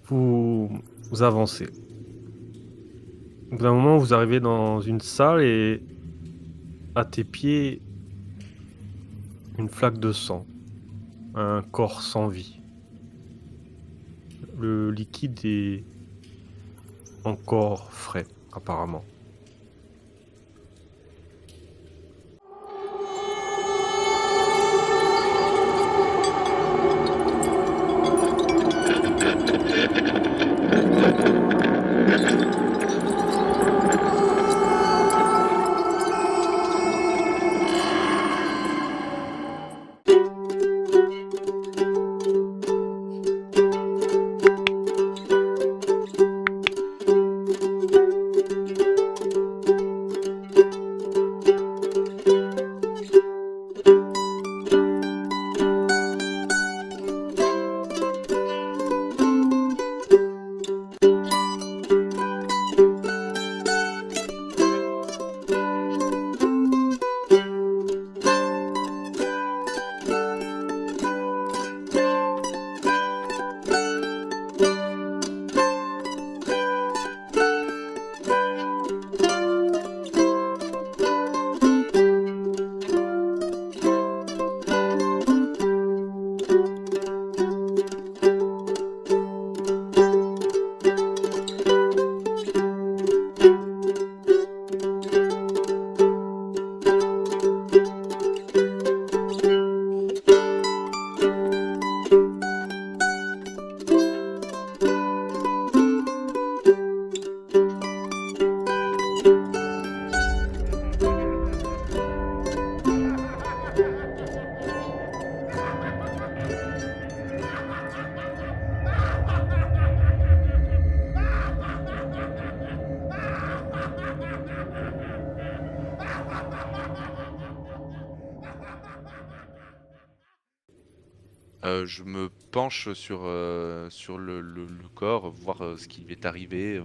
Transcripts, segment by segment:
Vous avancez. Au bout d'un moment, vous arrivez dans une salle et à tes pieds, une flaque de sang, un corps sans vie. Le liquide est encore frais, apparemment. Je me penche sur le corps, voir, ce qui lui est arrivé,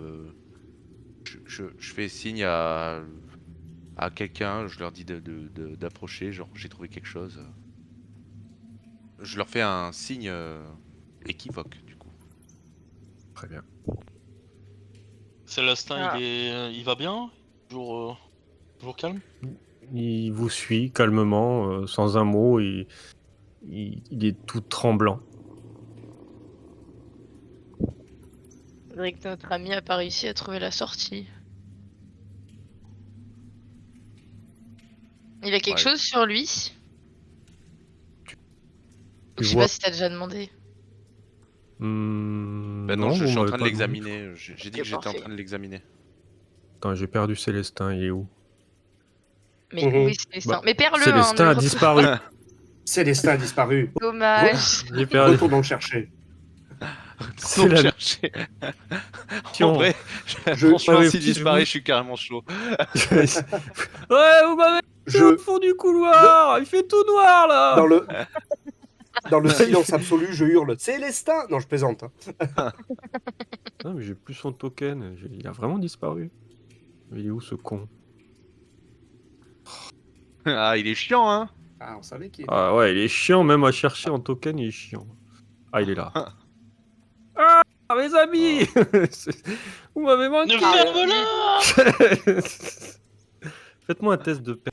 je fais signe à quelqu'un, je leur dis d'approcher, genre: «J'ai trouvé quelque chose», Je leur fais un signe, équivoque, du coup. Très bien. Célestin, Ah. il va bien? Toujours, toujours calme? Il vous suit calmement, sans un mot, et il est tout tremblant. Faudrait que notre ami a pas réussi à trouver la sortie. Il a quelque Ouais. chose sur lui? Tu Je sais vois pas si t'as déjà demandé. Bah non, Non, je vous suis en m'avez train de pas demandé, je crois. l'examiner, j'ai dit OK, que j'étais en parfait. train de l'examiner. Attends, j'ai perdu Célestin, il est où? Mais où est Bah, Célestin? Mais perds-le, hein, ne Célestin le a retrouve disparu. pas. Célestin a disparu. Dommage. J'ai perdu. Retournons le chercher. C'est Retourne la chercher. En mission. vrai, Je, franchement, Ouais, s'il si disparaît, je suis carrément chaud. Ouais, vous m'avez mis au je, fond du de- couloir. Il fait tout noir dans là. le silence absolu, je hurle Célestin. Non, je plaisante. Hein. Non, mais j'ai plus son token. Il a vraiment disparu. Il est où ce con? Ah, il est chiant, hein? Ah, on savait qu'il était. Ah ouais, il est chiant même à chercher en token. Il est chiant. Ah, il est là. Ah, mes amis. Oh. Vous m'avez Ne manqué. ferme-la! Faites-moi un test de per...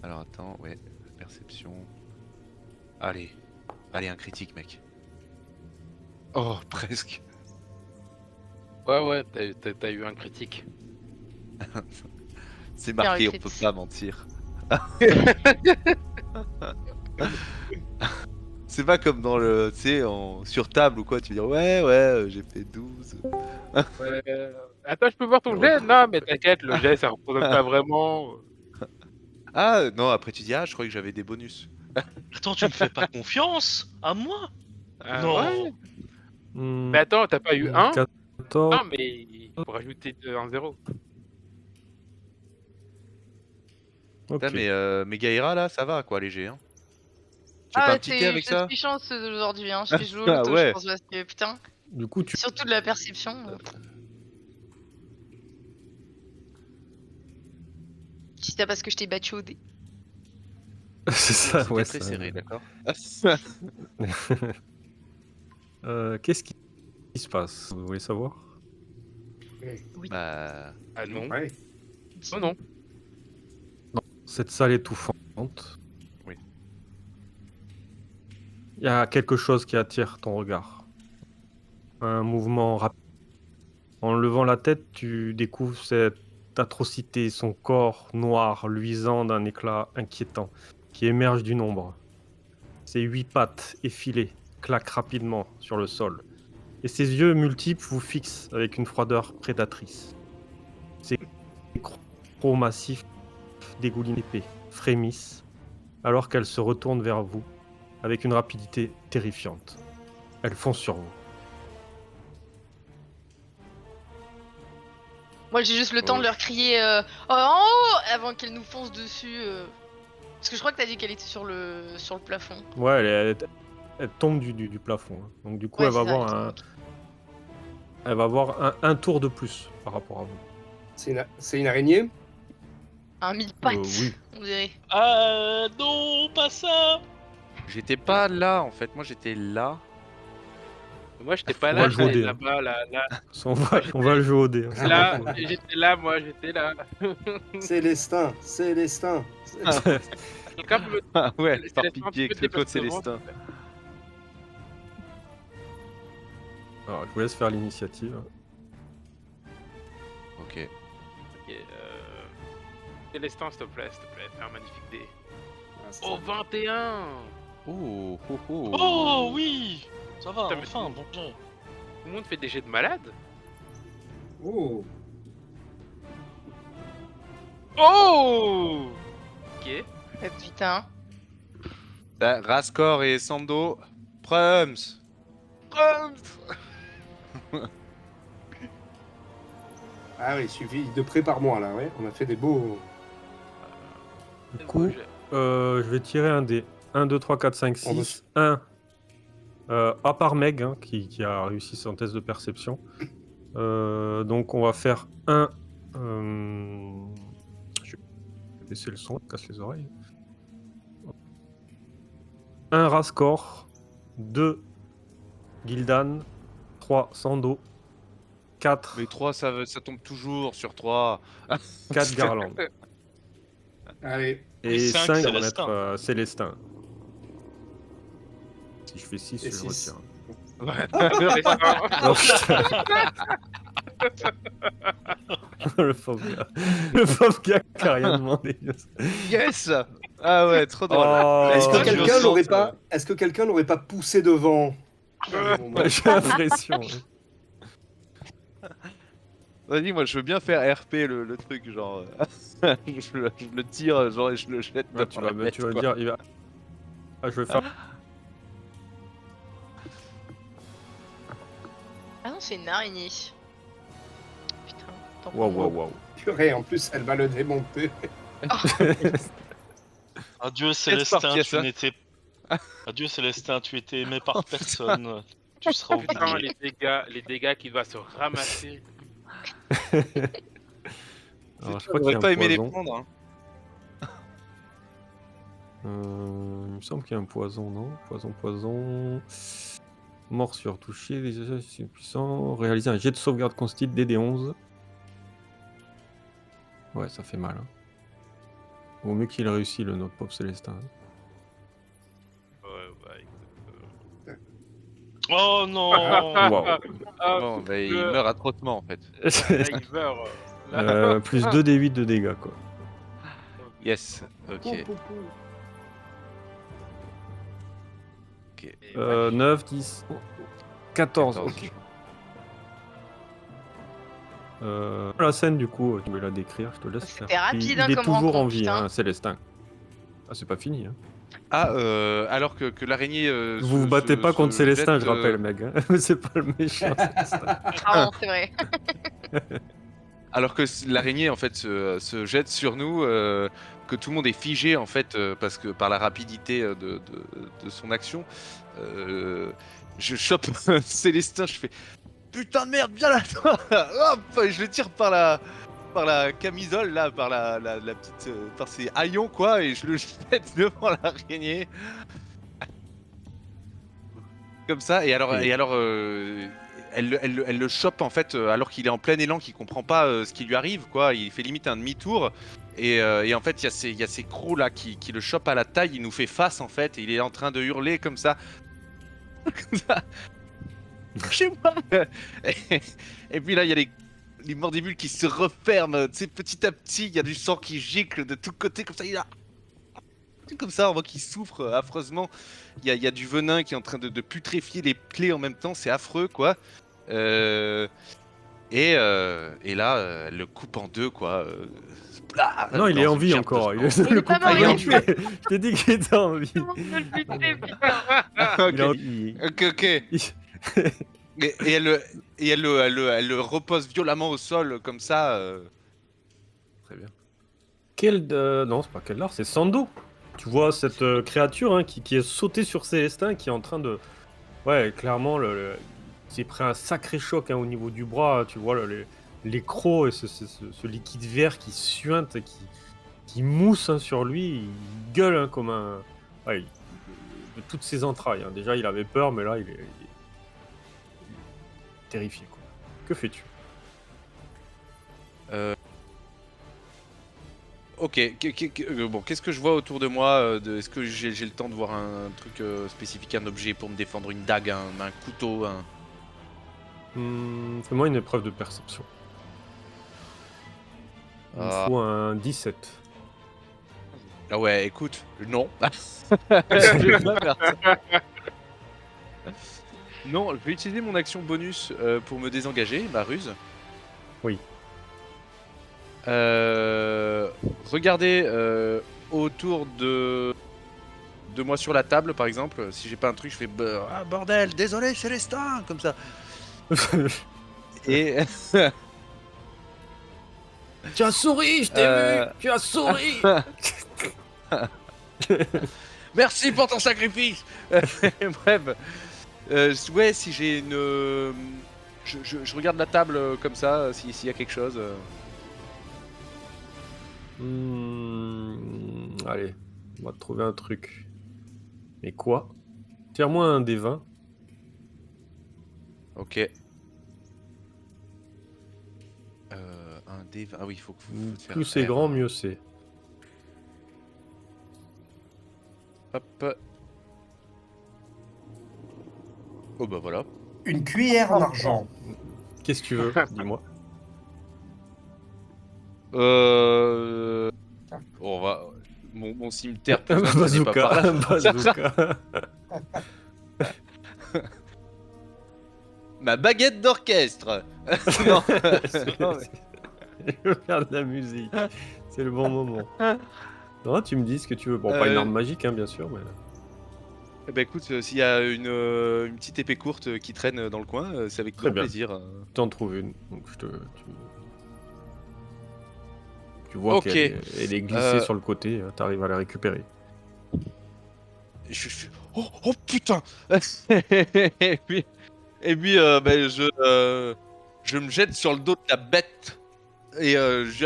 Alors attends, ouais, perception. Allez, allez, un critique, mec. Oh, presque. Ouais, t'as eu un critique. C'est Bien, marqué, le on peut crit. pas mentir. C'est pas comme dans le, tu sais, sur table ou quoi, tu dis ouais, j'ai fait 12. Ouais, attends, je peux voir ton jet? Non, mais t'inquiète, le jet, ça représente pas vraiment. Ah non, après tu dis ah, je croyais que j'avais des bonus. Attends, tu me fais pas confiance? À moi? Ouais. Non! Mais attends, t'as pas eu 1? 14. Non, mais pour rajouter un 0. Putain, Ok. mais Gaïra là, ça va quoi, léger, hein. Tu fais Ah pas un ouais, petit thé avec je ça? suis chanceuse aujourd'hui, hein. Je fais jouer au Ah loto, je ouais. pense, parce que putain, Du coup, tu... surtout de la perception. Si c'est parce que je t'ai battu au dé. C'est ça, C'était ouais. très ça- serré, d'accord. Qu'est-ce qui se passe? Vous voulez savoir? Oui. Bah, Ah non. Ouais. Oh non. Cette salle étouffante. Oui. Il y a quelque chose qui attire ton regard. Un mouvement rapide. En levant la tête, tu découvres cette atrocité, son corps noir, luisant d'un éclat inquiétant, qui émerge du nombre. Ses 8 pattes effilées claquent rapidement sur le sol, et ses yeux multiples vous fixent avec une froideur prédatrice. Ses crocs massifs dégoulinent l'épée, frémissent, alors qu'elle se retourne vers vous avec une rapidité terrifiante. Elles foncent sur vous. Moi, j'ai juste le temps de Oh. leur crier oh, en haut avant qu'elle nous fonce dessus. Parce que je crois que t'as dit qu'elle était sur le plafond. Ouais, elle tombe du plafond. Hein. Donc du coup, Ouais, elle va c'est ça, avoir elle un, tombe, ok. elle va avoir un tour de plus par rapport à vous. C'est une araignée? Un mille pattes, oui. on dirait. Ah non, pas ça. j'étais pas là en fait, moi j'étais là. Moi, j'étais pas On va là, le jouer au j'étais dé, là-bas, là. On va le jouer au dé. Hein. Là, j'étais là, moi, j'étais là. Célestin, Célestin. Quelqu'un peut me Ah ouais, C'est par la pitié, fin de Claude dépassement. Célestin. Alors, je vous laisse faire l'initiative. Ok. Ok, Célestin, s'il te plaît, fais un magnifique dé. Ah, c'est Oh, ça. 21. Oh, oh, oh. Oh oui. Ça va, Putain, mais enfin, c'est- bon jet. Tout le monde fait des jets de malade. Oh. Oh. Ok. Putain. Bah, Rascor et Sando, Prums. Ah oui, il suffit de prépare-moi là, ouais. On a fait des beaux. Du coup, je vais tirer un dé. 1, 2, 3, 4, 5, On 6. 1. À part Meg, hein, qui a réussi son test de perception. Donc, on va faire un. Je vais baisser le son, casse les oreilles. 1 Rascor. 2 Gildan. 3 Sando. 4 Mais 3, ça tombe toujours sur 3. 4 Garland. Allez. Et Et 5 cinq, on va Célestin. mettre Célestin. Si je fais 6, Et je le six. retire. Ouais. Oh, putain. Le pauvre gars. Le pauvre gars qui a rien demandé. Yes. Ah ouais, trop drôle. Oh, Est-ce que je quelqu'un sens l'aurait que- pas Est-ce que quelqu'un l'aurait pas poussé devant? Ouais, j'ai l'impression. Ouais. Vas-y, moi je veux bien faire RP le truc, genre. Je le tire, genre, et je le jette. Ouais, tu dans la vas bête, quoi. dire. Il va... Ah, je vais faire. Ah non, c'est une araignée. Putain. tant pis. Waouh, waouh, waouh. Purée, en plus, elle va le démonter. Adieu part Célestin, qui a tu ça n'étais. Adieu Célestin, tu étais aimé par personne. Tu seras Putain, oublié. les dégâts qu'il va se ramasser. Alors, je crois qu'il y a J'aurais un pas aimé les poison. prendre. Hein. Il me semble qu'il y a un poison, non? Poison. Morsure, touché, déjà, c'est puissant. Réaliser un jet de sauvegarde constite DD11. Ouais, ça fait mal. Hein. Vaut mieux qu'il réussit, notre pauvre Célestin. Ouais, ouais. Oh non. Waouh. Ah, Bon, bah, il le- meurt atrocement en fait. là, il meurt. Là. Plus 2 D8 de dégâts, quoi. Yes, ok. Et ouais. 9, 10, 14, 14. ok. La scène, du coup, tu veux la décrire, je te laisse faire. C'était rapide, Il hein, est comme toujours en rencontre, vie, putain. hein, Célestin. Ah, c'est pas fini. Hein. Ah, alors que l'araignée. Vous vous battez pas contre se Célestin, jette, je rappelle, mec. Hein. C'est pas le méchant, Célestin. Ah non, c'est vrai. Alors que l'araignée en fait se jette sur nous, que tout le monde est figé en fait parce que par la rapidité de son action, je chope Célestin, je fais putain de merde, viens là, hop, et je le tire par par la camisole, là, par la petite. Par ses haillons, quoi, et je le jette devant l'araignée. Comme ça, elle le chope en fait, alors qu'il est en plein élan, qu'il comprend pas ce qui lui arrive, quoi. Il fait limite un demi-tour. Et en fait, il y a ces crocs là qui le chopent à la taille, il nous fait face en fait, et il est en train de hurler comme ça. Comme ça. Chez moi. Et puis là, il y a les mordibules qui se referment, tu sais, petit à petit, il y a du sang qui gicle de tous côtés, comme ça, il a... Comme ça, on voit qu'il souffre affreusement. Il y a du venin qui est en train de putréfier les plaies en même temps, c'est affreux, quoi. Euh, et là, elle le coupe en deux, quoi. Non, il est dans en une vie gerbe encore. de Il sang. le pas coupe mort, pas, il est en tué. Je t'ai dit qu'il était en vie. Comment on peut le buter, putain? Il est en- Ok, il- ok. il- Et elle le repose violemment au sol, comme ça. Très bien. Non, c'est pas Keldar, c'est Sando. Tu vois cette créature qui est sautée sur Célestin, qui est en train de... Ouais, clairement, il s'est pris un sacré choc au niveau du bras. Tu vois les crocs et ce liquide vert qui suinte, qui mousse sur lui. Il gueule comme un... Ouais, de toutes ses entrailles. Déjà, il avait peur, mais là, il est terrifié, quoi. Que fais-tu? Ok, bon, qu'est-ce que je vois autour de moi est-ce que j'ai le temps de voir un truc spécifique, un objet pour me défendre, une dague, un couteau, Fais-moi une épreuve de perception. Il me Ah. faut un 17. Ah ouais, écoute, non. Je vais pas faire ça. Non, je vais utiliser mon action bonus pour me désengager, ma ruse. Oui. Regardez autour de moi sur la table, par exemple. Si j'ai pas un truc, je fais ah, bordel, désolé, Célestin, comme ça. Et Tu as souri, je t'ai vu. Tu as souri. merci pour ton sacrifice. Bref, ouais, si j'ai une, je regarde la table comme ça, s'il y a quelque chose. Allez, on va te trouver un truc. Mais quoi? Tire-moi un des 20. Ok. Un dé. Ah oui, il faut te faire Plus c'est R. grand, mieux c'est. Hop. Oh bah voilà. Une cuillère en argent. Qu'est-ce que tu veux? Dis-moi. On va. Mon cimetière plus n'est pas par Bazooka. là. Bazooka. Ma baguette d'orchestre. Non. Non, mais- Je veux faire de la musique. C'est le bon moment. Non, tu me dis ce que tu veux. Bon, pas une arme magique, bien sûr, mais... Eh ben écoute, s'il y a une petite épée courte qui traîne dans le coin, c'est avec Très grand bien. plaisir. T'en trouves une. Donc tu vois Ok. qu'elle est glissée sur le côté, t'arrives à la récupérer. Je fais oh putain. Et puis ben, je me jette sur le dos de la bête et je lui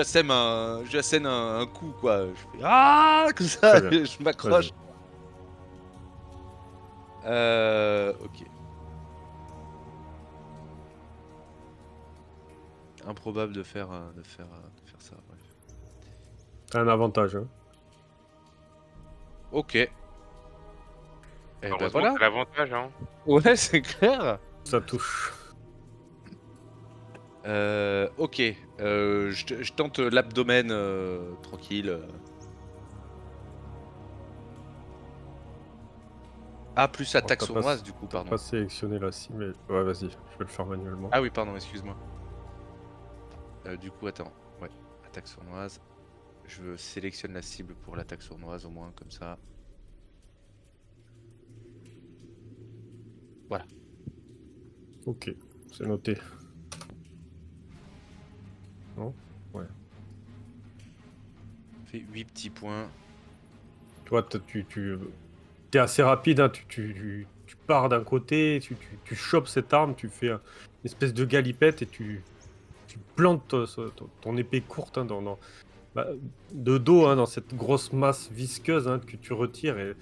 assène un coup, quoi. Je fais ah comme ça, Très bien. je m'accroche. Ok. Improbable de faire ça. Bref. T'as un avantage, hein. Ok. Et ben Heureusement, voilà. c'est l'avantage, hein. Ouais, c'est clair. Ça touche. Ok. Je tente l'abdomen tranquille. Ah, plus attaque t'as pas- sournoise, du coup, pardon. Pas sélectionner la cible, mais... Ouais, vas-y, je vais le faire manuellement. Ah oui, pardon, excuse-moi. Du coup, attends. Ouais, attaque sournoise. Je sélectionne la cible pour l'attaque sournoise, au moins, comme ça. Voilà. Ok, c'est noté. Non? Ouais. Fait 8 petits points. Toi, tu es assez rapide, hein, tu pars d'un côté, tu chopes cette arme, tu fais une espèce de galipette et tu tu plantes ton épée courte hein, bah, de dos hein, dans cette grosse masse visqueuse hein, que tu retires et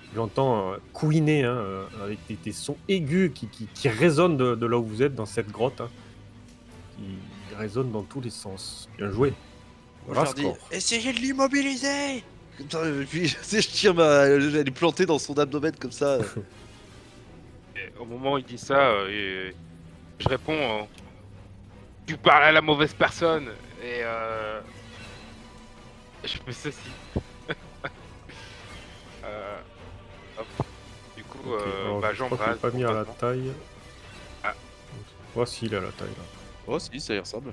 tu l'entends couiner hein, avec des sons aigus qui résonnent de là où vous êtes dans cette grotte, hein, qui résonnent dans tous les sens. Bien joué. Moi, je leur dis, Rascore. essayez de l'immobiliser. Comme ça, puis je tire elle est plantée dans son abdomen comme ça. Et au moment où il dit ça, je réponds tu parles à la mauvaise personne et je fais ceci. Hop. Du coup, Ok, alors, bah, je crois qu'il j'embrase. est pas mis à la complètement. taille. Ah. Voici il est à la taille là. Oh, si, ça y ressemble.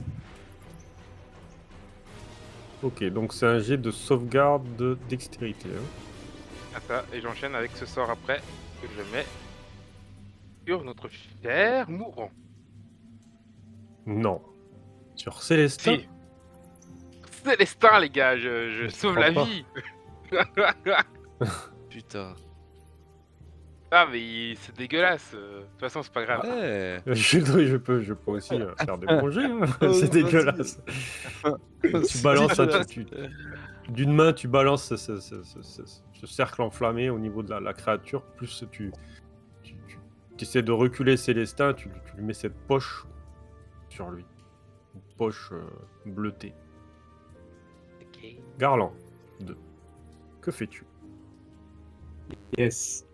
Ok, donc c'est un jet de sauvegarde de dextérité. Hein. Ah, ça, et j'enchaîne avec ce sort après que je mets sur notre cher mourant. Non. Sur Célestin. Si. Célestin, les gars, je Je sauve crois la pas. vie. Putain. Ah, mais c'est dégueulasse. De toute façon, c'est pas grave. Ouais. Je peux aussi faire des congés, hein. C'est dégueulasse. Tu balances ça, d'une main, tu balances ce cercle enflammé au niveau de la créature, plus tu essaies de reculer Célestin, tu lui mets cette poche sur lui. Une poche bleutée. Garland, 2. Que fais-tu? Yes.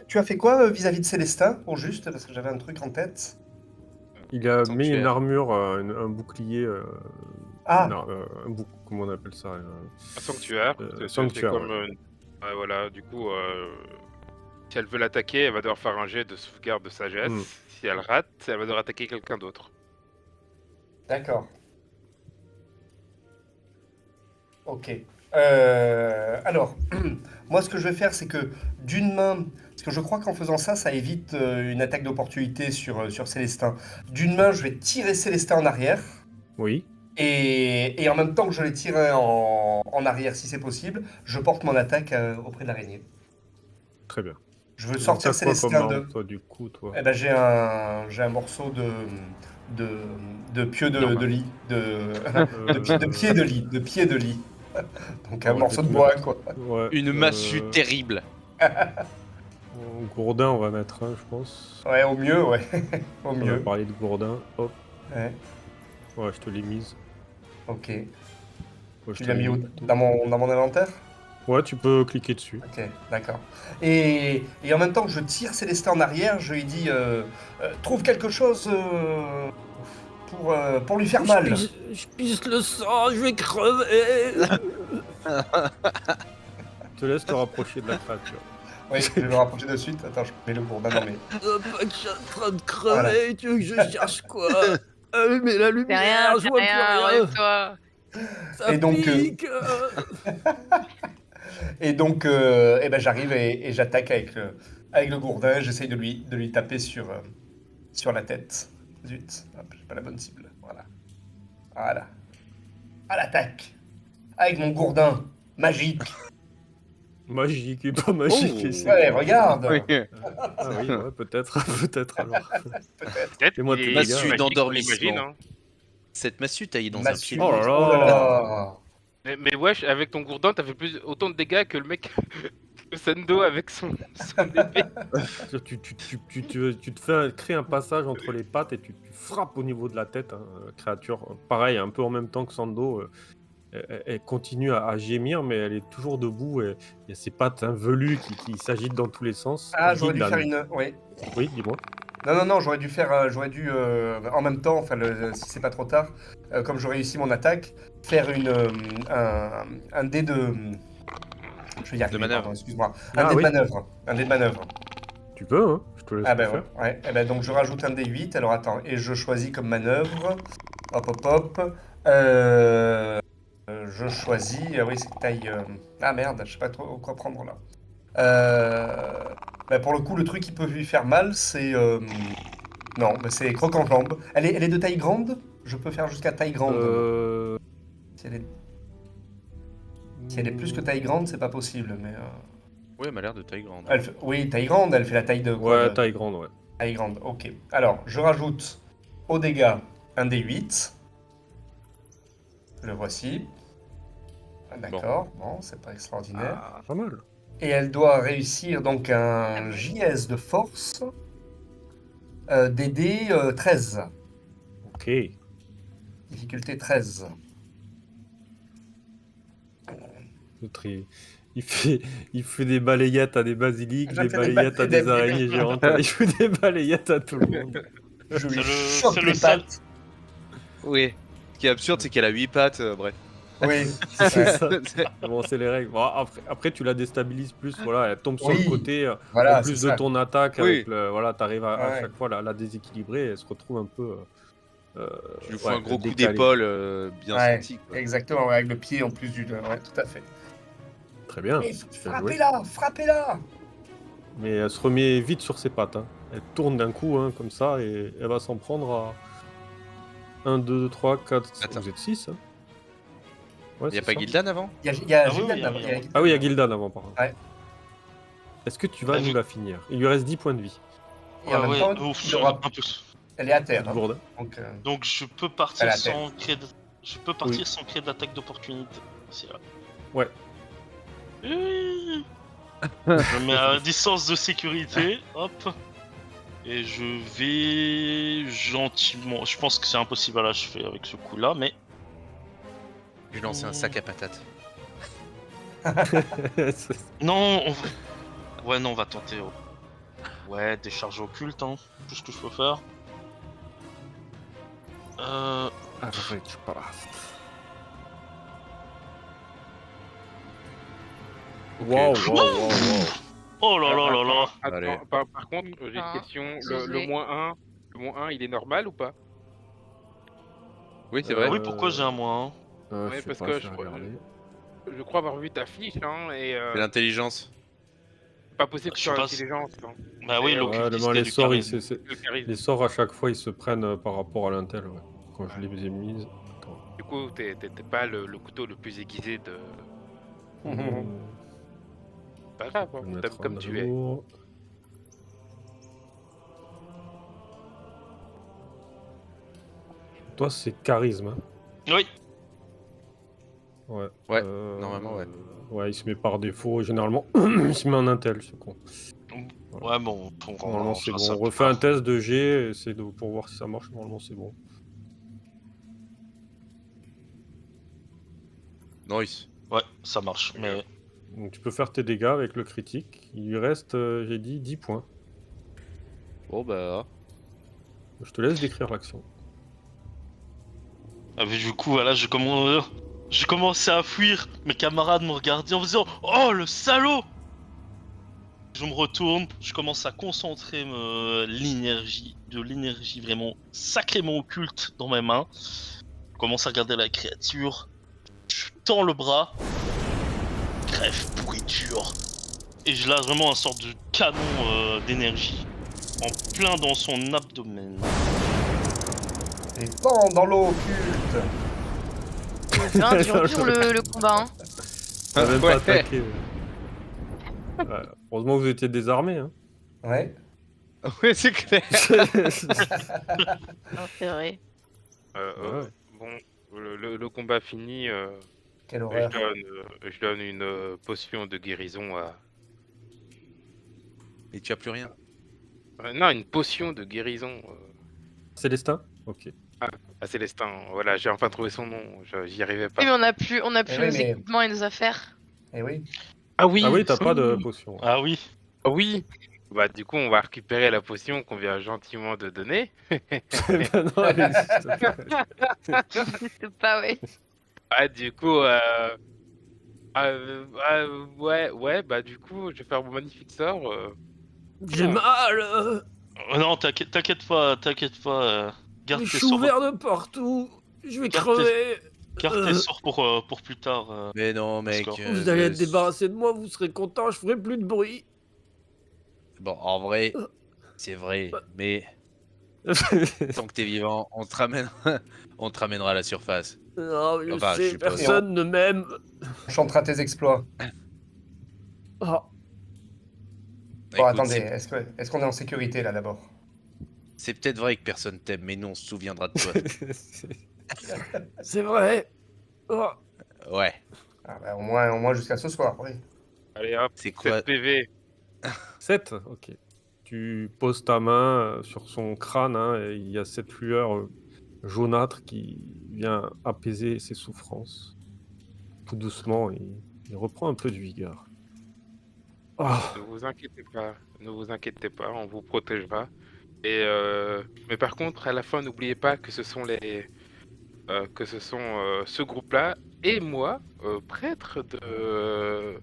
Tu as fait quoi vis-à-vis de Célestin, au juste, parce que j'avais un truc en tête. Il a mis Sanctuaire. une armure, un bouclier, Ah, comment on appelle ça Un sanctuaire. C'est sanctuaire, comme, ouais, voilà, du coup, si elle veut l'attaquer, elle va devoir faire un jet de sauvegarde de sagesse. Mm. Si elle rate, elle va devoir attaquer quelqu'un d'autre. d'accord. Ok. Alors, moi, ce que je vais faire, c'est que d'une main, parce que je crois qu'en faisant ça, ça évite une attaque d'opportunité sur Célestin. D'une main, je vais tirer Célestin en arrière, Oui, et en même temps que je les tirerai en arrière, si c'est possible, je porte mon attaque auprès de l'araignée. très bien. Je veux Donc, sortir t'as quoi comme Célestin de... arme, toi, du coup, toi Eh ben, j'ai un morceau de pieu de lit, de pied de lit, de pied de lit. Donc un Ouais, morceau je de vais te bois, mettre- quoi. Ouais, Une massue terrible. Gourdin, on va mettre un, je pense. Ouais, au mieux, ouais. Au On va mieux. parler de Gourdin. Hop, Ouais, ouais, je te l'ai mise. ok. Ouais, je Tu te l'as l'ai mis plutôt. dans mon inventaire? Ouais, tu peux cliquer dessus. Ok, d'accord. Et en même temps que je tire Célestin en arrière, je lui dis trouve quelque chose pour lui faire mal. Je pisse le sang, je vais crever. Je te laisse te rapprocher de la créature. Oui, je vais me rapprocher de suite. Attends, je mets le gourdin dans mes. Pas que je suis en train de Voilà. tu veux que je cherche quoi? Allumez la C'est rien, lumière, je vois plus rien. relève-toi. Ça Et donc, pique. Et donc, eh ben, j'arrive et j'attaque avec le gourdin. J'essaye de lui taper sur la tête. Zut, hop, j'ai pas la bonne cible. Voilà. Voilà. À l'attaque. Avec mon gourdin magique. Magique et pas magique. Oh. et c'est- Ouais, regarde. Oui. Ah oui, ouais, peut-être, peut-être alors. Peut-être Et moi, qu'il tes est dégâts. Massue magique, d'endormissement. on l'imagine, hein. Cette massue taillée dans un Massue. pied. Oh là là. Oh là là. Mais wesh, avec ton gourdin, t'as fait autant de dégâts que le mec que Sendo avec son épée. Tu te fais créer un passage entre les pattes et tu frappes au niveau de la tête, hein, créature. Pareil, un peu en même temps que Sando. Elle continue à gémir, mais elle est toujours debout. Et il y a ses pattes hein, velues qui s'agitent dans tous les sens. Ah, Elle j'aurais dit dû de la- faire une. Oui. Oui, dis-moi. Non, j'aurais dû faire. J'aurais dû en même temps, enfin, si c'est pas trop tard, comme j'ai réussi mon attaque, faire un dé de. Je vais y arriver, manœuvre. pardon, excuse-moi. Ah Un dé oui. de manœuvre. Un dé de manœuvre. Tu peux, hein, je te laisse Ah le ben ouais. faire. Ouais. Eh ben, donc je rajoute un dé 8. Alors attends, et je choisis comme manœuvre. Hop, hop, hop. Je choisis. Ah oui, c'est taille. Ah merde, je sais pas trop quoi prendre là. Ben, pour le coup, le truc qui peut lui faire mal, c'est. Non, ben, c'est croc en jambe. Elle est de taille grande? Je peux faire jusqu'à taille grande. Si elle est plus que taille grande, c'est pas possible. Mais Oui, elle m'a l'air de taille grande. oui, taille grande, elle fait la taille de quoi? Ouais, taille grande, ouais. Taille grande, ok. Alors, je rajoute aux dégâts un des 8. Le voici. Ah, d'accord, bon, c'est pas extraordinaire. Ah, pas mal. Et elle doit réussir donc un JS de force. DD 13. Ok. Difficulté 13. L'autre, il fait des balayettes à des basiliques, Je des fais balayettes à des araignées géantes. Il fait des balayettes à tout le monde. Je lui C'est chope le les seul. pattes. Oui. Ce qui est absurde, c'est qu'elle a 8 pattes, bref. Oui. C'est Ouais. ça. Bon, c'est les règles. Bon, après, tu la déstabilises plus. Voilà, elle tombe sur Oui. le côté. Voilà, En plus c'est de ça. ton attaque, Oui. avec le, voilà, t'arrives à Ouais. chaque fois la déséquilibrer. Et elle se retrouve un peu. Tu lui fous Ouais, un gros coup décalée. d'épaule bien Ouais, senti. Quoi. exactement, ouais, avec le pied en plus du... Ouais, tout à fait. Très bien. Mais Bien joué. frappez-la, frappez-la. Mais elle se remet vite sur ses pattes. Hein. Elle tourne d'un coup, hein, comme ça, et elle va s'en prendre à 1, 2, 3, 4. Attends. Vous êtes 6. Hein. Ouais, Il y a c'est pas ça. Gildan avant? Il y a Ah oui, Gildan oui, d'abord, oui, il y a oui. Gildan Ah oui, il y a d'abord. Gildan avant, par contre. Ouais. Est-ce que tu vas Ah, nous vu- la finir? Il lui reste 10 points de vie. Et en même ouais, temps, ouf, il aura... un peu. elle est à terre. Hein. Gourdin. Donc, Donc je peux Elle partir a sans créer de... Je peux partir Oui. sans créer d'attaque d'opportunité. C'est là. Ouais. Oui. Je mets à distance de sécurité, hop. Et je vais gentiment. Je pense que c'est impossible à l'achever avec ce coup-là, mais Je vais lancer un sac à patates. non. Ouais, non, on va tenter. Ouais, décharge occulte, hein. Tout ce que je peux faire. Average blast. Wow, wow, wow, wow. Oh là là là là. Allez. Attends, par contre, j'ai une Ah, question. désolé. Le -1, il est normal ou pas? Oui, c'est vrai. Oui, pourquoi j'ai un moins Je Ouais, sais parce pas, que je vais regarder. je crois avoir vu ta fiche, hein, et C'est l'intelligence. c'est pas possible que Je tu sois sais pas intelligence. Hein. Bah oui, Ouais, l'occultiste Ouais, et les du sorts, charisme. Le charisme. les sorts à chaque fois ils se prennent par rapport à l'intel. Ouais. Quand je les ai mises. Attends. Du coup, t'es pas le couteau le plus aiguisé de. Pas grave, Je vais hein, le t'aimes mettre comme en tu es. lourd. Toi, c'est charisme. Hein. Oui. Ouais. Ouais, normalement, ouais. Ouais, il se met par défaut. Généralement, il se met en intel, ce con. Ouais, bon, Normalement, c'est bon. On refait un test de G et pour voir si ça marche. Normalement, c'est bon. Nice. Ouais, ça marche. Mais Donc, tu peux faire tes dégâts avec le critique. Il lui reste, j'ai dit, 10 points. Bon, bah. Je te laisse décrire l'action. ah, mais du coup, voilà, j'ai commencé à fuir. Mes camarades me regardaient en faisant oh le salaud. Je me retourne, je commence à concentrer de l'énergie vraiment sacrément occulte dans mes mains. Je commence à regarder la créature. Je tends le bras. Crève pourriture. Et je lâche vraiment un sort de canon d'énergie en plein dans son abdomen. et pan dans l'eau occulte. C'est un dur le combat. Hein. T'as même Ouais. pas attaqué. Ouais, heureusement que vous étiez désarmés. Hein. Ouais. Ouais, c'est clair. Non, c'est vrai. Ouais. Bon, le combat fini, Quelle horreur. je donne une potion de guérison à. Et tu as plus rien. Non, une potion de guérison Célestin. Ok. à Célestin. Voilà, j'ai enfin trouvé son nom. J'y arrivais pas. Oui, mais on a plus oui, les mais- équipements et les affaires. Eh oui. Ah oui. Ah oui, t'as pas de potion. Ah oui. Ah oui. Bah du coup, on va récupérer la potion qu'on vient gentiment de donner. Non, elle existe pas. C'est pas, ouais. Ah du coup, ouais, bah du coup, je vais faire mon magnifique sort. J'ai mal. Non, t'inquiète pas. Garde Je tes suis sorts. ouvert de partout. Je vais Garde crever. Garde tes sorts pour plus tard. Mais non, mec. Parce Vous allez être débarrassé de moi, vous serez content, je ferai plus de bruit. Bon, en vrai, c'est vrai, mais tant que t'es vivant, on te ramènera à la surface. Non, je Enfin, je sais, suppose. personne ne m'aime. On chantera tes exploits. Ah, Bon, Écoute, attendez, est-ce qu'on est en sécurité là d'abord? C'est peut-être vrai que personne t'aime, mais nous, on se souviendra de toi. C'est vrai. Oh. Ouais. Ah, bah, au moins jusqu'à ce soir, oui. Allez hop, C'est quoi 7 PV. 7, ok. Tu poses ta main sur son crâne, hein, et il y a cette lueur jaunâtre qui vient apaiser ses souffrances. Tout doucement, il reprend un peu de vigueur. Ah, Ne vous inquiétez pas, ne vous inquiétez pas, on vous protégera. Et mais par contre, à la fin, n'oubliez pas que ce sont ce groupe-là et moi, prêtre de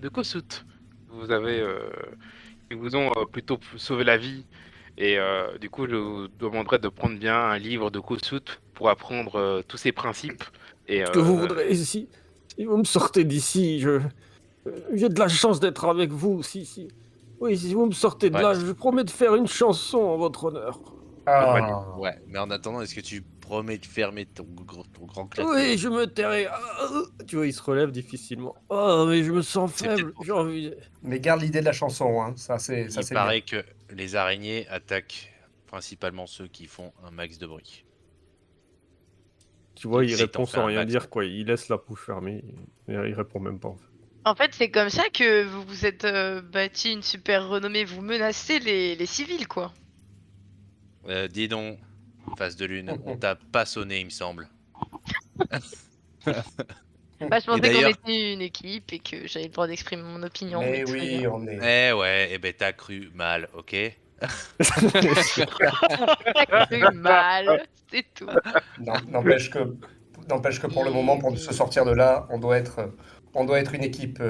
Kossuth. Vous avez, ils vous ont plutôt sauvé la vie. Et du coup, je vous demanderai de prendre bien un livre de Kossuth pour apprendre tous ces principes. Et ce que vous voudrez, si vous me sortez d'ici, j'ai de la chance d'être avec vous. Oui, si vous me sortez de Ouais. là, je promets de faire une chanson en votre honneur. Ah, Ouais, mais en attendant, est-ce que tu promets de fermer ton grand claquet? Oui, je me tairai. Tu vois, il se relève difficilement. Oh, mais je me sens C'est peut-être faible. pour J'ai envie. mais garde l'idée de la chanson, hein. Ça, Il c'est bien. paraît que les araignées attaquent principalement ceux qui font un max de bruit. Tu vois, il Si t'en répond fais sans un rien max. dire, quoi. Il laisse la bouche fermée. Il répond même pas, en fait. En fait, c'est comme ça que vous vous êtes bâti une super renommée. Vous menacez les civils, quoi. Dis donc, face de lune, on t'a pas sonné, il me semble. Bah, je pensais qu'on d'ailleurs- était une équipe et que j'avais le droit d'exprimer mon opinion. Mais Mais très oui, bien. on est. Eh ouais, eh ben t'as cru mal, ok? T'as cru mal, c'est tout. N'empêche que pour le moment, pour se sortir de là, on doit être une équipe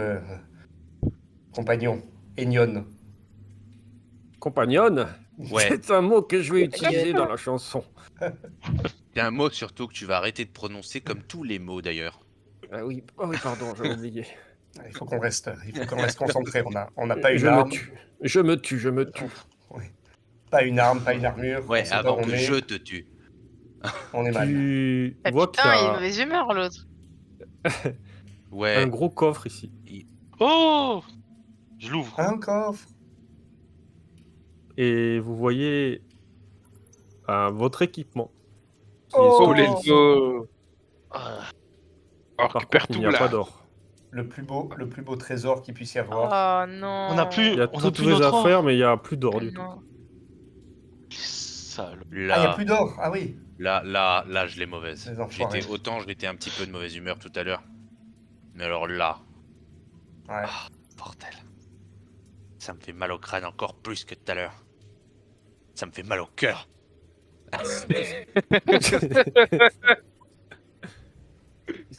compagnon. Aignonne. Compagnonne, Ouais, c'est un mot que je vais utiliser dans la chanson. c'est un mot surtout que tu vas arrêter de prononcer comme tous les mots d'ailleurs. Ah oui, pardon, j'avais oublié. Il faut qu'on reste concentré. On n'a pas une Je me arme. tue. Je me tue. Oui. Pas une arme, pas une armure. Ouais, on sait pas avant où on que est. je te tue. On est mal. Tu Ah vois qu'il y putain, il est de a mauvaise humeur, l'autre. un Ouais, gros coffre ici. Oh! Je l'ouvre. Un coffre. Et vous voyez votre équipement. Qui Oh, est Oh, stocké let's ici. go! Ah, On Par récupère contre, il tout n'y a là. pas d'or. le plus beau trésor qu'il puisse y avoir. Oh non. On n'a plus, Il y a on a toutes plus vos notre affaires, or. mais il n'y a plus d'or Oh du tout. non. Sale. Ah, il n'y a là, plus d'or. Ah oui. là, je l'ai mauvaise. Les enfoirés. J'étais un petit peu de mauvaise humeur tout à l'heure. Mais alors là, Ouais. bordel. Ça me fait mal au crâne encore plus que tout à l'heure. Ça me fait mal au cœur.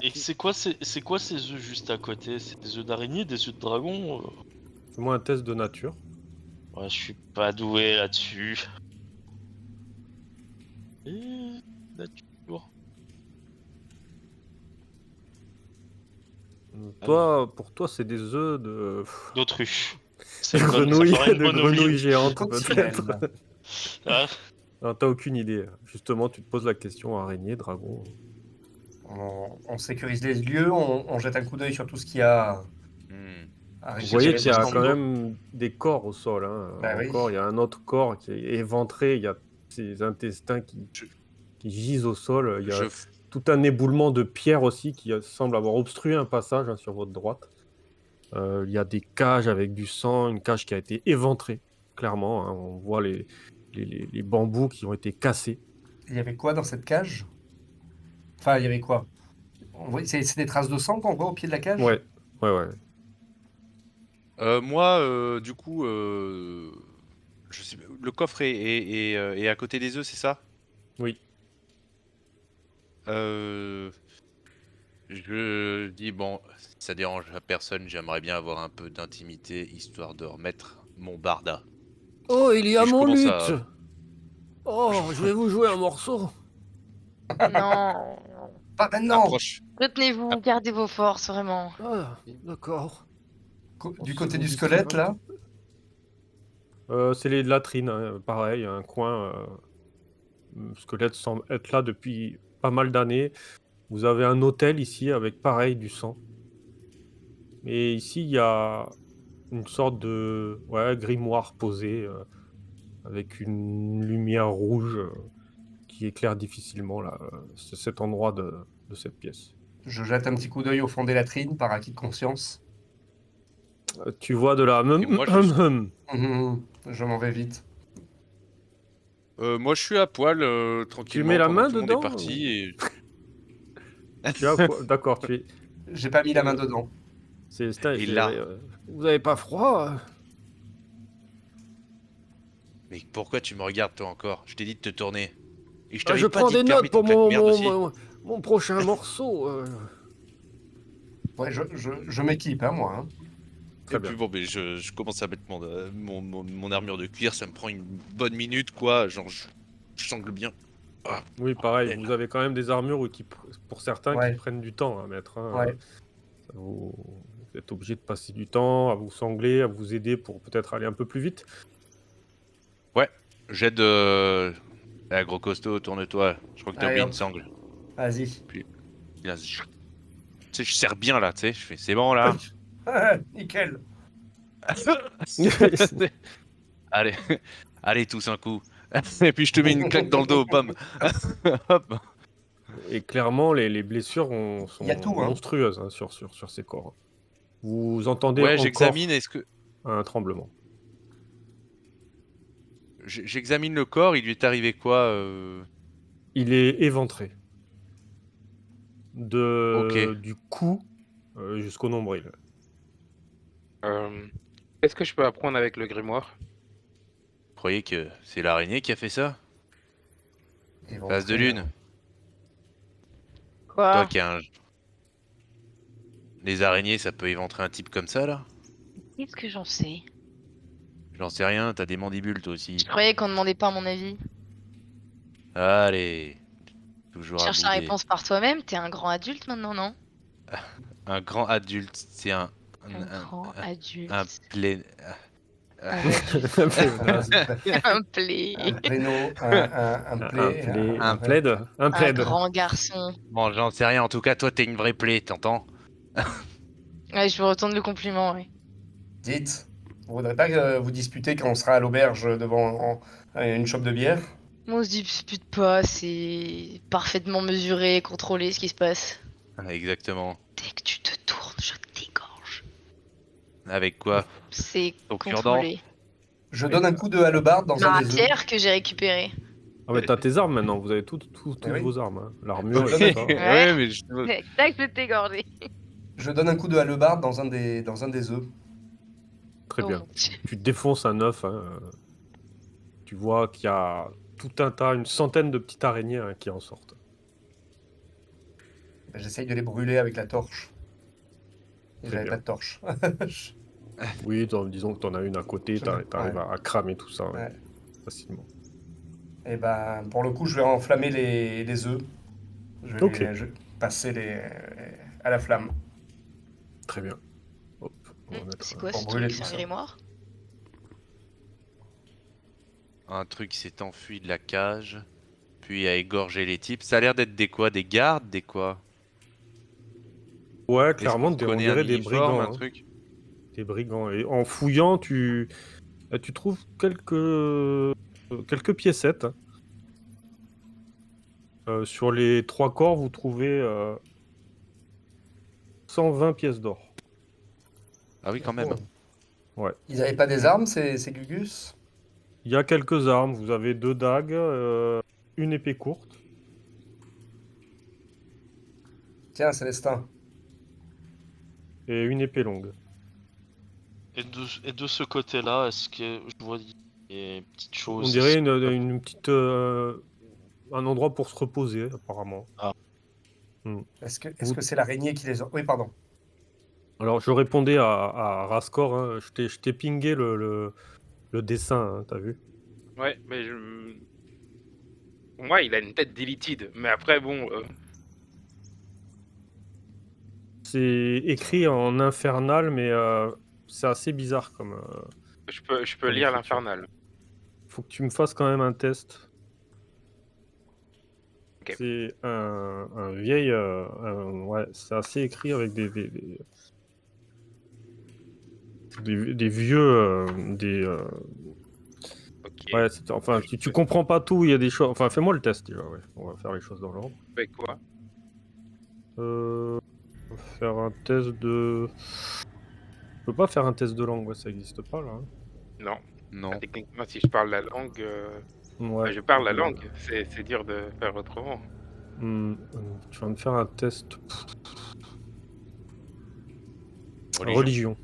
Et c'est quoi ces œufs juste à côté? C'est des œufs d'araignée, des œufs de dragon? Fais-moi un test de nature. Ouais, je suis pas doué là-dessus. Et... nature. Pour toi, c'est des œufs de D'autruche. de Ça grenouilles, ferait une de bonne grenouilles olive. géantes, Coccinelle. peut-être. Ah, Non, t'as aucune idée. Justement, tu te poses la question araignée, dragon. On sécurise les lieux, on jette un coup d'œil sur tout ce qu'il y a Hmm. à Vous C'est voyez vrai, qu'il y a ça quand semble même des corps au sol. Hein. Bah oui. Encore, il y a un autre corps qui est éventré. Il y a ses intestins qui gisent au sol. Il y a Je, tout un éboulement de pierres aussi qui semble avoir obstrué un passage, hein, sur votre droite. Il y a des cages avec du sang, une cage qui a été éventrée, clairement. Hein. On voit les bambous qui ont été cassés. Il y avait quoi dans cette cage? Enfin, il y avait quoi? C'est des traces de sang qu'on voit au pied de la cage? Ouais. moi, du coup, je sais, le coffre est à côté des œufs, c'est ça? Oui. Je dis, bon, ça dérange à personne, j'aimerais bien avoir un peu d'intimité, histoire de remettre mon barda. Oh, il y a Et je mon commence luth. à- Oh, je vais vous jouer un morceau. Non. Pas maintenant! Approche. Retenez-vous, gardez vos forces, vraiment. Ah, d'accord. Du On côté se du distraire squelette, un là? C'est les latrines, hein, pareil, un coin. Le squelette semble être là depuis pas mal d'années. Vous avez un hôtel ici avec pareil du sang. Et ici, il y a une sorte de grimoire posé. avec une lumière rouge qui éclaire difficilement là, cet endroit de cette pièce. Je jette un petit coup d'œil au fond des latrines par acquis de conscience. Tu vois de la... Et moi, je Je m'en vais vite. Moi, je suis à poil tranquillement mets la pendant main que tout le monde dedans, est parti. Et... D'accord, tu es... J'ai pas mis la main dedans. Et là. Vous avez pas froid? Mais pourquoi tu me regardes, toi, encore? Je t'ai dit de te tourner. Et je Je t'avais pas prends dit des de fermer notes pour ton claque-merde aussi. mon prochain morceau. Ouais, je m'équipe, hein, moi. Hein. Très Et puis bon, mais je commence à mettre mon armure de cuir, ça me prend une bonne minute, quoi. Genre, je sangle bien. Ah, Oui, pareil, bordel. vous avez quand même des armures pour certains qui Ouais. prennent du temps à mettre. Hein. Ouais. Vous êtes obligé de passer du temps à vous sangler, à vous aider pour peut-être aller un peu plus vite. J'aide. Gros costaud, tourne-toi. Je crois que t'as Allez, oublié hop. une sangle. Vas-y. Là, tu sais, je serre bien là, tu sais. Je fais, c'est bon là. Nickel. Allez, allez, tous un coup. Et puis je te mets une claque dans le dos, bam. Hop. Et clairement, les blessures sont Il y a tout, hein. monstrueuses hein, sur ces corps. Vous entendez Ouais, encore j'examine. Est-ce que un tremblement. j'examine le corps? Il lui est arrivé quoi Il est éventré. Ok. Du cou jusqu'au nombril. Qu'est-ce que je peux apprendre avec le grimoire? Vous croyez que c'est l'araignée qui a fait ça? Phase de lune. Quoi? Toi qui as un... Les araignées, ça peut éventrer un type comme ça là? Qu'est-ce que j'en sais? J'en sais rien, t'as des mandibules toi aussi. Je croyais qu'on demandait pas mon avis. Allez. Toujours à Cherche la bouder. réponse par toi-même, t'es un grand adulte maintenant, non? Un grand adulte, c'est Un grand adulte. un plein... Un adulte. Un play. Un pléno, un play. Un plaid. Un Un plaid. grand garçon. Bon, j'en sais rien, en tout cas, toi, t'es une vraie plaie, t'entends? Ouais, je vous retourne le compliment, ouais. Dites, vous voudrez pas vous disputer quand on sera à l'auberge devant une chope de bière? Moi, on se dispute pas, c'est parfaitement mesuré, contrôlé ce qui se passe. Exactement. Dès que tu te tournes, je t'égorge. Avec quoi? C'est Ton cure-dent? contrôlé. Je donne un coup de hallebarde dans Ma un des œufs. pierre que j'ai récupérée. Ah mais t'as tes armes maintenant, vous avez toutes oui. vos armes. Hein. L'armure Je et donne- tout ça. Ouais, mais Tac, je vais t'égorger. Je donne un coup de hallebarde dans un des œufs. Très Oh bien. mon Dieu. Tu défonces un œuf. Hein. Tu vois qu'il y a tout un tas, une centaine de petites araignées hein, qui en sortent. J'essaye de les brûler avec la torche. Et Très j'avais bien. pas de torche. Oui, disons que t'en as une à côté, t'arrives à cramer tout ça Ouais. facilement. Et ben, pour le coup, je vais enflammer les œufs. Je vais passer à la flamme. Très bien. Hop, on va mettre C'est quoi pour ce brûler truc? tout C'est un ça. grimoire? un truc s'est enfui de la cage, puis a égorgé les types. Ça a l'air d'être des quoi? Des gardes? Des quoi? Ouais, Est-ce clairement, qu'on on reconnaît dirait un des uniforme, brigands. un Hein. truc? Des brigands. Et en fouillant, tu trouves quelques piécettes. Hein. Sur les 3 corps, vous trouvez 120 pièces d'or. Ah oui, quand même. Ils avaient pas des armes, ces Gugus? Il y a quelques armes. Vous avez 2 dagues, une épée courte. Tiens, Célestin. Et une épée longue. Et de ce côté-là, est-ce que je vois des petites choses? On dirait une petite, un endroit pour se reposer, apparemment. Est-ce que c'est l'araignée qui les a... Oui, pardon. Alors, je répondais à Rascor, hein, je t'ai pingé le dessin, hein, t'as vu? Ouais, mais pour moi, il a une tête d'Illithid. Mais après, bon... C'est écrit en infernal, mais c'est assez bizarre comme... Je peux Comme lire écriture. l'infernal. Faut que tu me fasses quand même un test. Ok. C'est un vieil... ouais, c'est assez écrit avec des vieux... Ok. Ouais, enfin, tu comprends pas tout, il y a des choses. Enfin, fais-moi le test déjà, ouais. On va faire les choses dans l'ordre. Avec quoi? On va faire un test de. Je peux pas faire un test de langue, ouais, ça existe pas là. Hein. Non. Non. Techniquement, si je parle la langue, Ouais. je parle la langue. C'est dur de faire autrement. Tu vas me faire un test. Religion.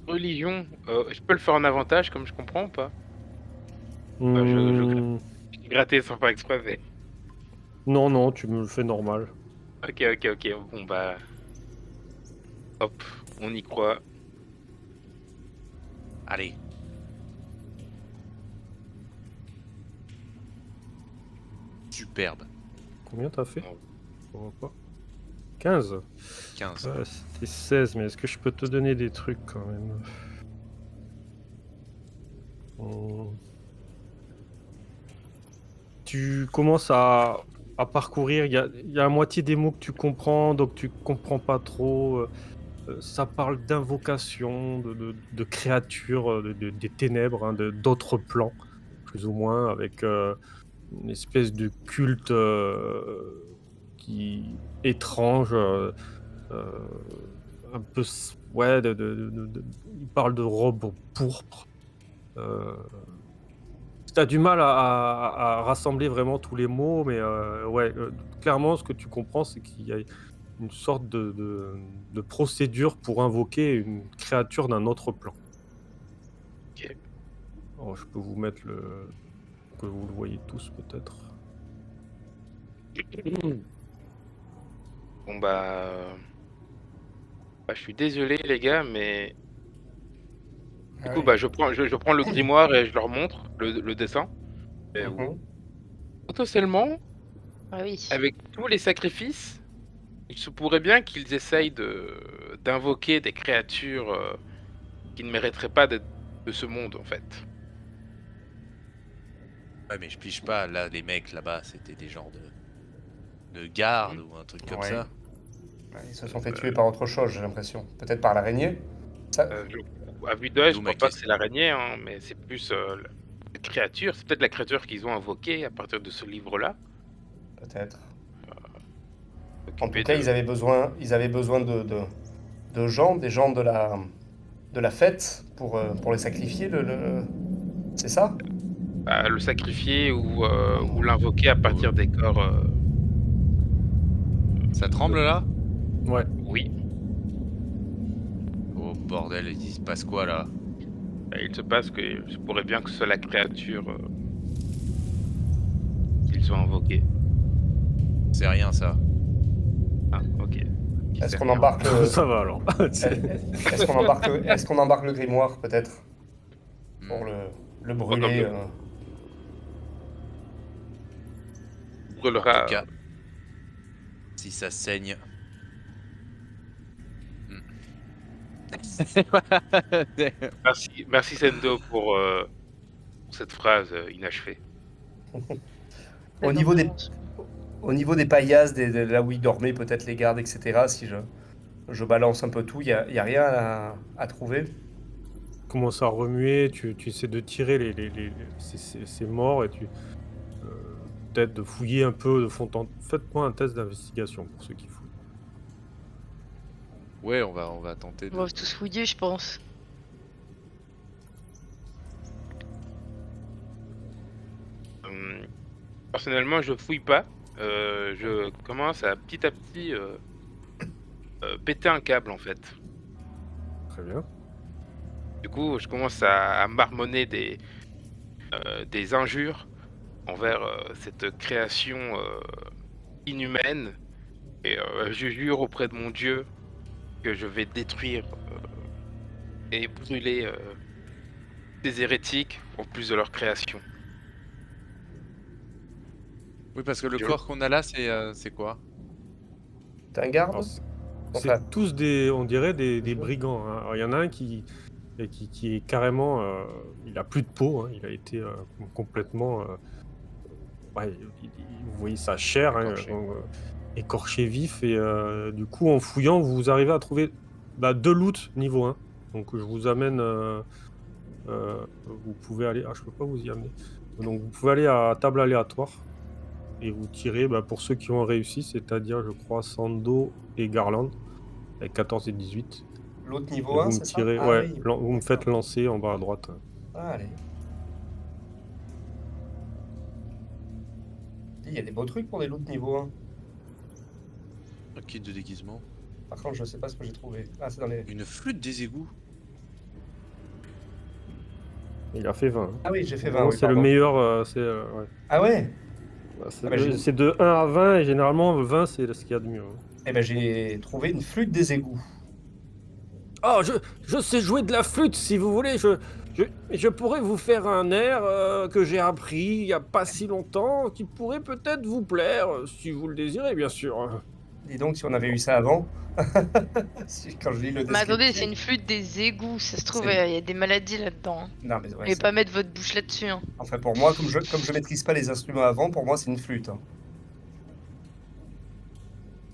Religion, je peux le faire en avantage comme je comprends ou pas? Hmm, J'ai gratté sans faire exprès. Mais... Non, non, tu me le fais normal. Ok. Bon bah. Hop, on y croit. Allez. Superbe. Combien t'as fait? Non. Je vois pas. 15. 15. Ouais, c'était 16, mais est-ce que je peux te donner des trucs quand même? Tu commences à parcourir, il y a la moitié des mots que tu comprends, donc tu comprends pas trop. Ça parle d'invocation, de créatures des ténèbres, hein, d'autres plans, plus ou moins, avec une espèce de culte qui étrange. Euh, un peu ouais il parle de robes pourpres. T'as du mal à rassembler vraiment tous les mots, mais ouais, clairement ce que tu comprends c'est qu'il y a une sorte de procédure pour invoquer une créature d'un autre plan. Ok. Alors, je peux vous mettre que vous le voyez tous peut-être. Bon bah... je suis désolé les gars, mais... Du coup, bah, je prends le grimoire et je leur montre le dessin. Et Mhm. potentiellement, Ah oui. avec tous les sacrifices, il se pourrait bien qu'ils essayent d'invoquer des créatures qui ne mériteraient pas d'être de ce monde, en fait. Ouais, mais je pige pas. Là, les mecs là-bas, c'était des genres de garde ou un truc comme Ouais. ça. Ouais, ils se sont fait tuer par autre chose, j'ai l'impression. Peut-être par l'araignée. Ça... À vue d'œil, je D'où crois ma pas que question. c'est l'araignée, hein, mais c'est plus la créature. C'est peut-être la créature qu'ils ont invoquée à partir de ce livre-là. Peut-être. En Occupé tout cas, de- ils avaient besoin de gens, des gens de la fête pour les sacrifier. C'est ça? bah, le sacrifier ou l'invoquer à partir des corps. Ça tremble là? Ouais. Oui, Oh bordel, il se passe quoi là? il se passe que je pourrais bien que ce soit la créature qu'ils ont invoquée. C'est rien ça. Ah, ok. Qui Est-ce sait qu'on rien. embarque Ça va alors. est-ce qu'on embarque le grimoire peut-être pour Hmm. le Comme brûler le- En Brûlera. tout cas, si ça saigne. Merci Sendo pour cette phrase inachevée. Au niveau des paillasses, là où ils dormaient, peut-être les gardes, etc. Si je balance un peu tout, il y a rien à trouver. Commence à remuer, tu essaies de tirer ces morts et peut-être de fouiller un peu de fond en... Faites-moi un test d'investigation pour ceux qui fouillent. Ouais, on va tenter On va tous fouiller, je pense. Personnellement, je fouille pas. Je commence à petit péter un câble en fait. Très bien. Du coup, je commence à marmonner des injures envers cette création inhumaine. Et je jure auprès de mon Dieu que je vais détruire et brûler des hérétiques en plus de leur création. Oui, parce que le Je- corps qu'on a là, c'est quoi? T'es un garde? Alors, c'est Enfin, tous on dirait des brigands. Hein. Alors, il y en a un qui est carrément... il a plus de peau, hein. Il a été complètement... ouais, vous voyez sa chair, hein, Écorché. écorché vif. Et du coup, en fouillant, vous arrivez à trouver 2 loots niveau 1. Donc je vous amène vous pouvez aller... Ah, je peux pas vous y amener. Donc vous pouvez aller à table aléatoire et vous tirez pour ceux qui ont réussi, c'est-à-dire je crois Sando et Garland avec 14 et 18. L'autre Et niveau 1, vous me c'est ça? tirez, Ah ouais, oui. vous me faites lancer en bas à droite. Ah, allez. Il y a des beaux trucs pour des loots niveau 1. Un kit de déguisement. Par contre, je sais pas ce que j'ai trouvé. Ah, c'est dans les... Une flûte des égouts. Il a fait 20. Ah oui, j'ai fait En 20, gros, oui, c'est le pardon. meilleur. Ouais. Ah ouais? C'est Ah bah, j'ai- c'est de 1 à 20 et généralement 20 c'est ce qu'il y a de mieux. Eh ben, j'ai trouvé une flûte des égouts. Oh, je sais jouer de la flûte si vous voulez. Je pourrais vous faire un air que j'ai appris il y a pas si longtemps qui pourrait peut-être vous plaire si vous le désirez, bien sûr. Dis donc, si on avait eu ça avant. Quand je lis le Mais attendez, descriptif. c'est une flûte des égouts, ça se trouve, C'est- il y a des maladies là-dedans. Hein. Non, mais ouais, Et c'est- pas mettre votre bouche là-dessus. Hein. Enfin, pour moi, comme je maîtrise pas les instruments avant, pour moi, c'est une flûte. Hein.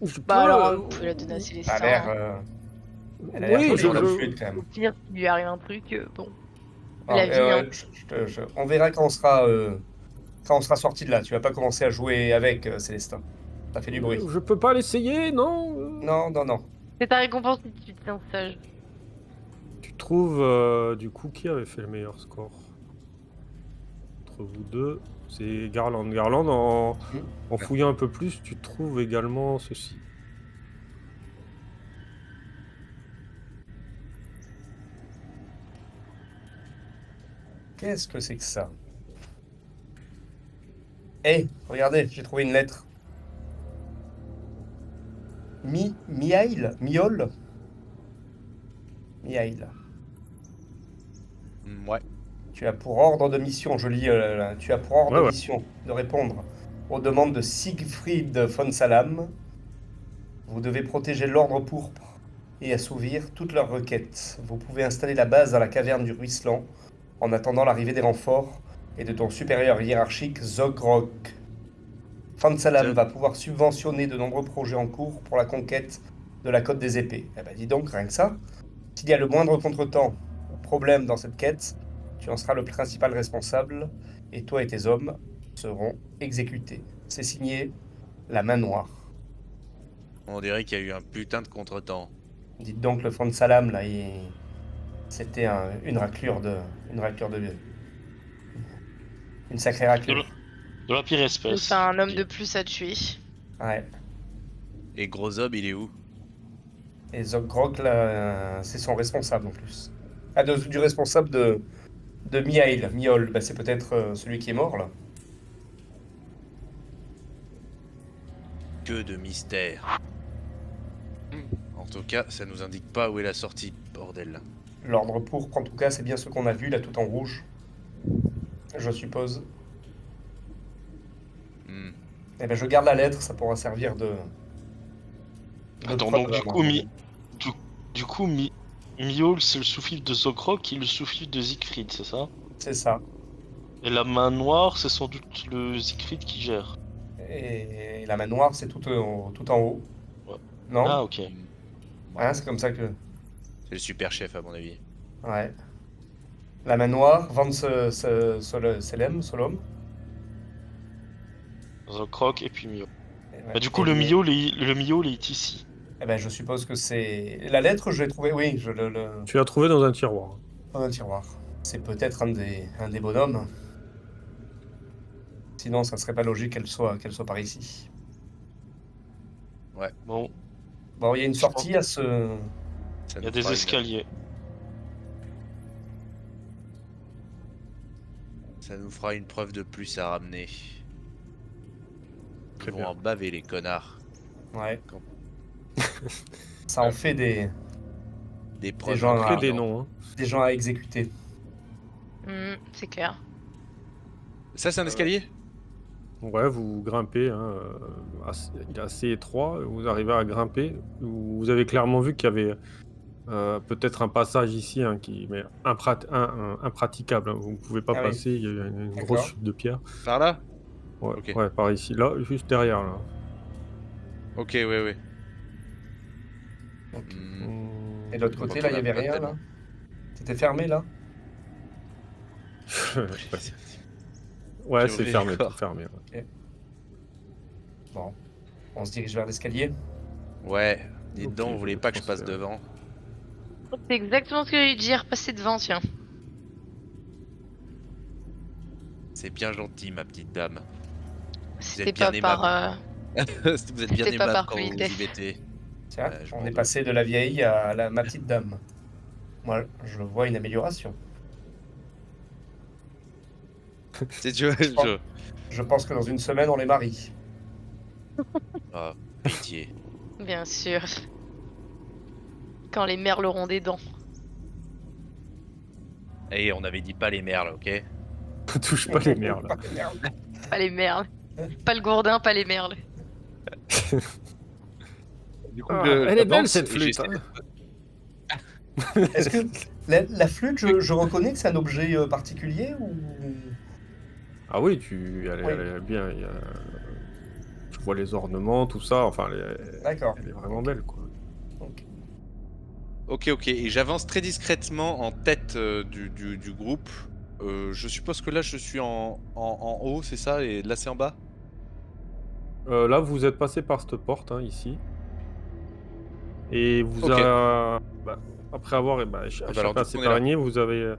Je Bah peux, alors, vous pouvez la donner à Célestin. Ça a l'air... hein. Elle a l'air Oui, jolie, je- comme je- flûte, quand même. Au pire, s'il lui arrive un truc, bon. Ah, La vie, hein. on verra quand on sera sorti de là. Tu vas pas commencer à jouer avec, Célestin. Ça fait du bruit. Je peux pas l'essayer, non Non, non, non. C'est ta récompense si tu te tiens sage. Tu trouves du coup qui avait fait le meilleur score entre vous deux? C'est Garland. Garland, en fouillant un peu plus, tu trouves également ceci. Qu'est-ce que c'est que ça? Eh, regardez, j'ai trouvé une lettre. Miail? Miol? Miail. Ouais. Tu as pour ordre de mission, je lis là, tu as pour ordre Ouais, de ouais. mission de répondre aux demandes de Siegfried von Salam. Vous devez protéger l'ordre pourpre et assouvir toutes leurs requêtes. Vous pouvez installer la base dans la caverne du Ruisseland en attendant l'arrivée des renforts et de ton supérieur hiérarchique Zogrok. Von Salam Tiens. va pouvoir subventionner de nombreux projets en cours pour la conquête de la Côte des Épées. Eh ben dis donc, rien que ça. S'il y a le moindre contretemps ou problème dans cette quête, tu en seras le principal responsable et toi et tes hommes seront exécutés. C'est signé La Main Noire. On dirait qu'il y a eu un putain de contretemps. Dites donc, le Von Salam, là, c'était une raclure de... Une sacrée raclure. De la pire espèce. C'est un homme de plus à tuer. Ouais. Et Grozob, il est où? Et Zogrok, là, c'est son responsable en plus. Ah, du responsable de Miail. Miol, bah, c'est peut-être celui qui est mort, là. Que de mystère. En tout cas, ça nous indique pas où est la sortie, bordel. L'ordre pourpre, en tout cas, c'est bien ce qu'on a vu, là, tout en rouge. Je suppose. Hmm. Eh ben, je garde la lettre, ça pourra servir de Attends, preuve donc du à coup, moi. Miol, c'est le sous-fifre de Zokrok qui est le sous-fifre de Siegfried, c'est ça? C'est ça. Et la main noire, c'est sans doute le Siegfried qui gère. Et la main noire, c'est tout en haut. Ouais. Non? Ah, ok. Hein, c'est comme ça que... C'est le super chef, à mon avis. Ouais. La main noire, Van Solom. Zokrok et puis Miol. Et ouais. Bah, du coup, Et- le Miol est ici. Eh ben, je suppose que c'est... La lettre, je l'ai trouvée, oui, Tu l'as trouvé dans un tiroir. dans un tiroir. C'est peut-être un des bonhommes. Sinon, ça serait pas logique qu'elle soit par ici. Bon, Bon, il y a une sortie à ce... Ça il y a nous des fera escaliers. Ça nous fera une preuve de plus à ramener. Ils Très vont bien. en baver, les connards. Ouais. Quand- Ça en fait Des preuves. gens Après des incriminantes. noms. Hein. des gens à exécuter. C'est clair. Ça, c'est un escalier? Ouais, vous grimpez. Hein, il est assez étroit. Vous arrivez à grimper. Vous avez clairement vu qu'il y avait peut-être un passage ici, hein, mais impraticable. Hein. Vous ne pouvez pas Ah oui. passer. Il y a une D'accord. grosse chute de pierre. Par là? Ouais, Ok. ouais, par ici. Là, juste derrière. Là. Ok, ouais. Ok. Hmm. Et de l'autre côté, là, il n'y avait rien, là? C'était fermé, là? Ouais, J'ai c'est ouvert fermé, le tout corps. fermé. Ouais. Bon, on se dirige vers l'escalier. Ouais, dites Ok, donc, je vous voulez vais pas que je passe transférer. devant? C'est exactement ce que j'allais dire, passer devant, tiens. C'est bien gentil, ma petite dame. Vous C'était êtes bien pas par... aimable. Vous êtes bien C'était pas aimable par quand vous y politesse. mettez. Tiens, Je on m'en est doute. passé de la vieille à ma petite dame. Moi, je vois une amélioration. C'est tu vois, Je pense, je pense que dans une semaine, on les marie. Oh, pitié. Bien sûr. Quand les merles auront des dents. Et on avait dit pas les merles, ok? Touche pas les merles. Pas les merles. Pas les merles. Pas le gourdin, pas les merles. Du coup, Ah, elle est belle j'avance cette et flûte. j'essaie Hein. Est-ce que la flûte, je reconnais que c'est un objet particulier ou... Ah oui, Oui. elle est bien. Tu vois les ornements, tout ça. Enfin, D'accord. elle est vraiment Ok. belle, quoi. Ok. Ok, et j'avance très discrètement en tête du groupe. Je suppose que là, je suis en haut, c'est ça? Et là, c'est en bas? Là, vous êtes passé par cette porte, hein, ici. Et vous Ok. bah, après avoir Ah bah alors, échappé du à coup, cette on est là. araignée, vous avez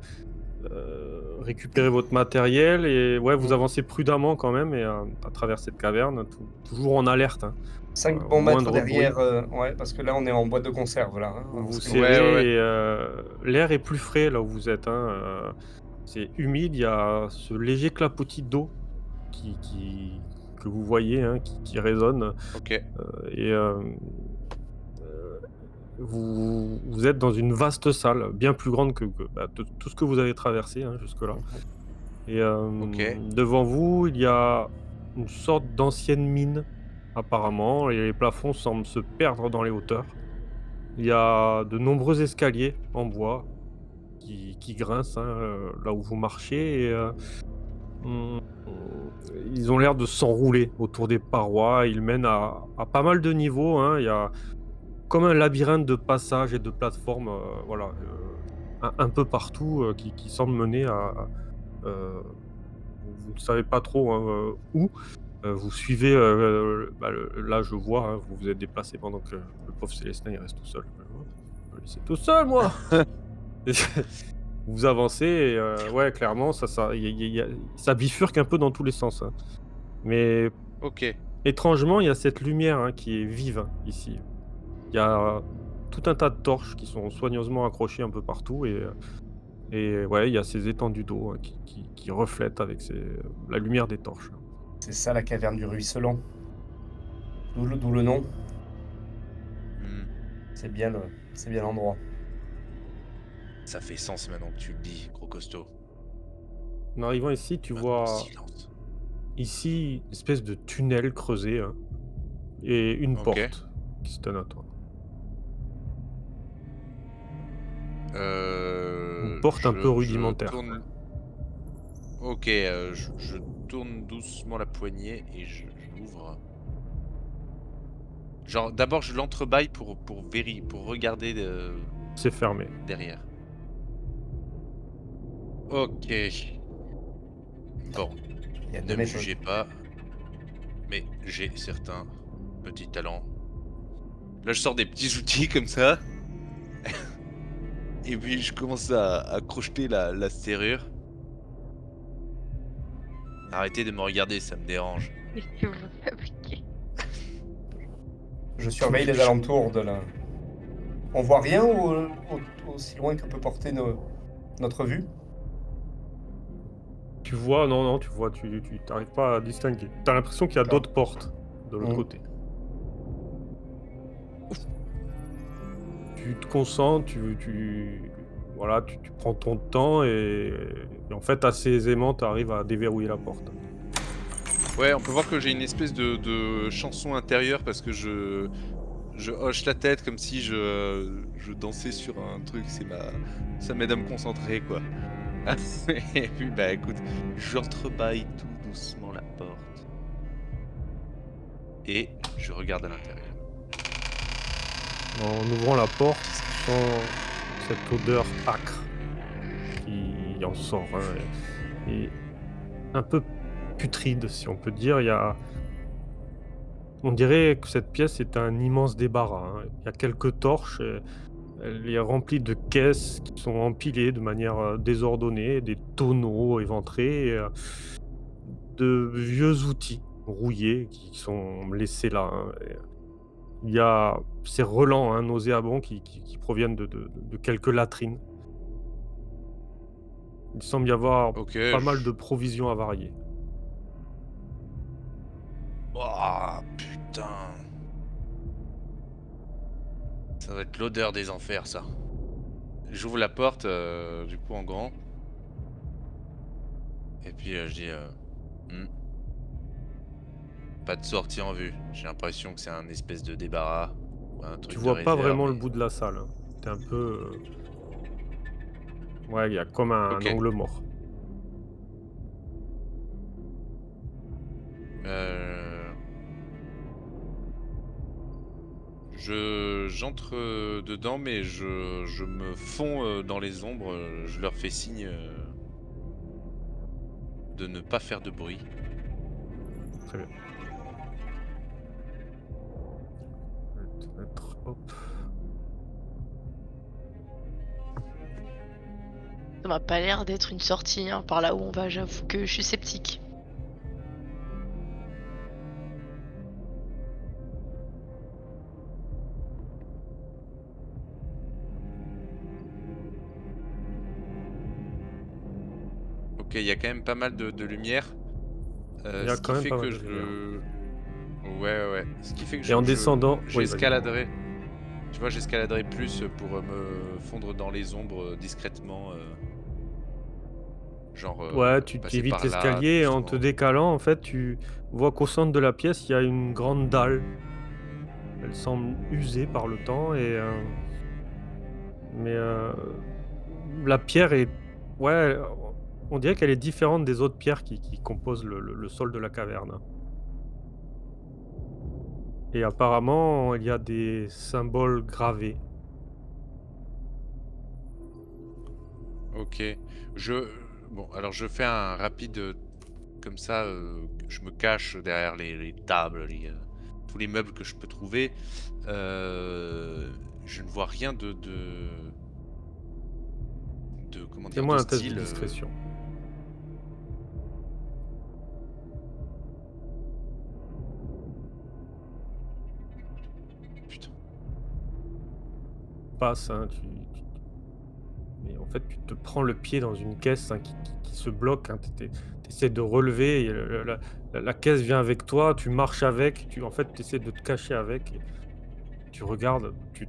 récupéré votre matériel et ouais, vous Mhm. avancez prudemment quand même et à travers cette caverne, toujours en alerte, hein, 5 au bons mètres moindre bruit. derrière. Ouais, parce que là, on est en boîte de conserve, là. Hein, Vous vous parce que- Ouais. serrez et l'air est plus frais là où vous êtes, hein, c'est humide, il y a ce léger clapotis d'eau que vous voyez, hein, qui résonne, Ok. et vous êtes dans une vaste salle, bien plus grande que tout ce que vous avez traversé, hein, jusque-là. Mhm. Et Ok. devant vous, il y a une sorte d'ancienne mine, apparemment, et les plafonds semblent se perdre dans les hauteurs. Il y a de nombreux escaliers en bois qui grincent, hein, là où vous marchez, et mmh, ils ont l'air de s'enrouler autour des parois. Ils mènent à pas mal de niveaux, hein. Il y a comme un labyrinthe de passages et de plateformes, voilà, un peu partout, qui semblent mener heu, vous ne savez pas trop, hein, où. Vous suivez, là je vois, hein, vous vous êtes déplacé pendant que le pauvre Célestin il reste tout seul. Je vais le laisser tout seul moi! Vous avancez et ouais clairement ça bifurque un peu dans tous les sens, hein. Mais Ok. étrangement, il y a cette lumière, hein, qui est vive, hein, ici. Il y a tout un tas de torches qui sont soigneusement accrochées un peu partout et ouais, il y a ces étendues d'eau, hein, qui reflètent avec la lumière des torches. C'est ça, la caverne du ruisselant. D'où le nom. Hmm, C'est bien l'endroit. Ça fait sens maintenant que tu le dis, gros costaud. En arrivant ici, tu Maintenant, vois silence. ici une espèce de tunnel creusé, hein, et une Ok. porte qui se donne à toi. Une porte un peu Je rudimentaire, quoi. tourne. Ok, je tourne doucement la poignée et je l'ouvre. Genre, d'abord, je l'entrebâille pour regarder C'est fermé. derrière. Ok. Bon, Il y a ne 2 me méthodes. jugez pas, mais j'ai certains petits talents. Là, je sors des petits outils comme ça, et puis je commence à crocheter la serrure. Arrêtez de me regarder, ça me dérange. Qu'est-ce que vous fabriquez? Je surveille les alentours de la... On voit rien aussi loin que peut porter notre vue. Tu vois, non, tu vois, tu arrives pas à distinguer. Tu as l'impression qu'il y a D'accord. d'autres portes de l'autre Mmh. côté. Tu te concentres, voilà, tu prends ton temps et en fait, assez aisément, tu arrives à déverrouiller la porte. Ouais, on peut voir que j'ai une espèce de chanson intérieure parce que je hoche la tête comme si je dansais sur un truc. Ça m'aide à me concentrer, quoi. Et puis, bah écoute, j'entrebâille tout doucement la porte et je regarde à l'intérieur. En ouvrant la porte, tu sens cette odeur âcre qui en sort, hein, et un peu putride, si on peut dire. On dirait que cette pièce est un immense débarras, hein. Il y a quelques torches, elle est remplie de caisses qui sont empilées de manière, désordonnée, des tonneaux éventrés, de vieux outils rouillés qui sont laissés là, hein. Il y a ces relents, hein, nauséabonds qui proviennent de quelques latrines. Il semble y avoir Ok, pas mal de provisions avariées. Oh putain. Ça va être l'odeur des enfers, ça. J'ouvre la porte, du coup en grand. Et puis je dis Hmm, pas de sortie en vue. J'ai l'impression que c'est un espèce de débarras ou un Tu truc de vois pas réserve, vraiment le mais. bout de la salle, hein. Tu un peu, ouais, il y a comme un ok. angle mort. Euh, j'entre dedans, mais je me fonds dans les ombres. Je leur fais signe de ne pas faire de bruit. Très bien. Je vais te mettre hop. Ça m'a pas l'air d'être une sortie, hein, par là où on va, j'avoue que je suis sceptique. Ok, il y a quand même pas mal de lumière. Il y a Ce quand qui même fait pas mal que de lumière. je... Ouais, ouais. Ce qui fait que Et en descendant oui, vas-y. j'escaladerai. Tu vois, j'escaladerai plus pour me fondre dans les ombres discrètement. Genre Ouais, tu passer évites par là, l'escalier et en te justement. décalant, en fait, tu vois qu'au centre de la pièce, il y a une grande dalle. Elle semble usée par le temps mais la pierre est ouais, on dirait qu'elle est différente des autres pierres qui composent le sol de la caverne, hein. Et apparemment, il y a des symboles gravés. Ok. Je... Bon, alors je fais un rapide comme ça. Je me cache derrière les tables, tous les meubles que je peux trouver. Je ne vois rien de comment dire, Fais-moi de un test de style. discrétion. Putain. Passe, hein, mais en fait, tu te prends le pied dans une caisse, hein, qui se bloque, hein. Tu essaies de relever et la caisse vient avec toi, tu marches avec, en fait, tu essaies de te cacher avec et tu regardes, tu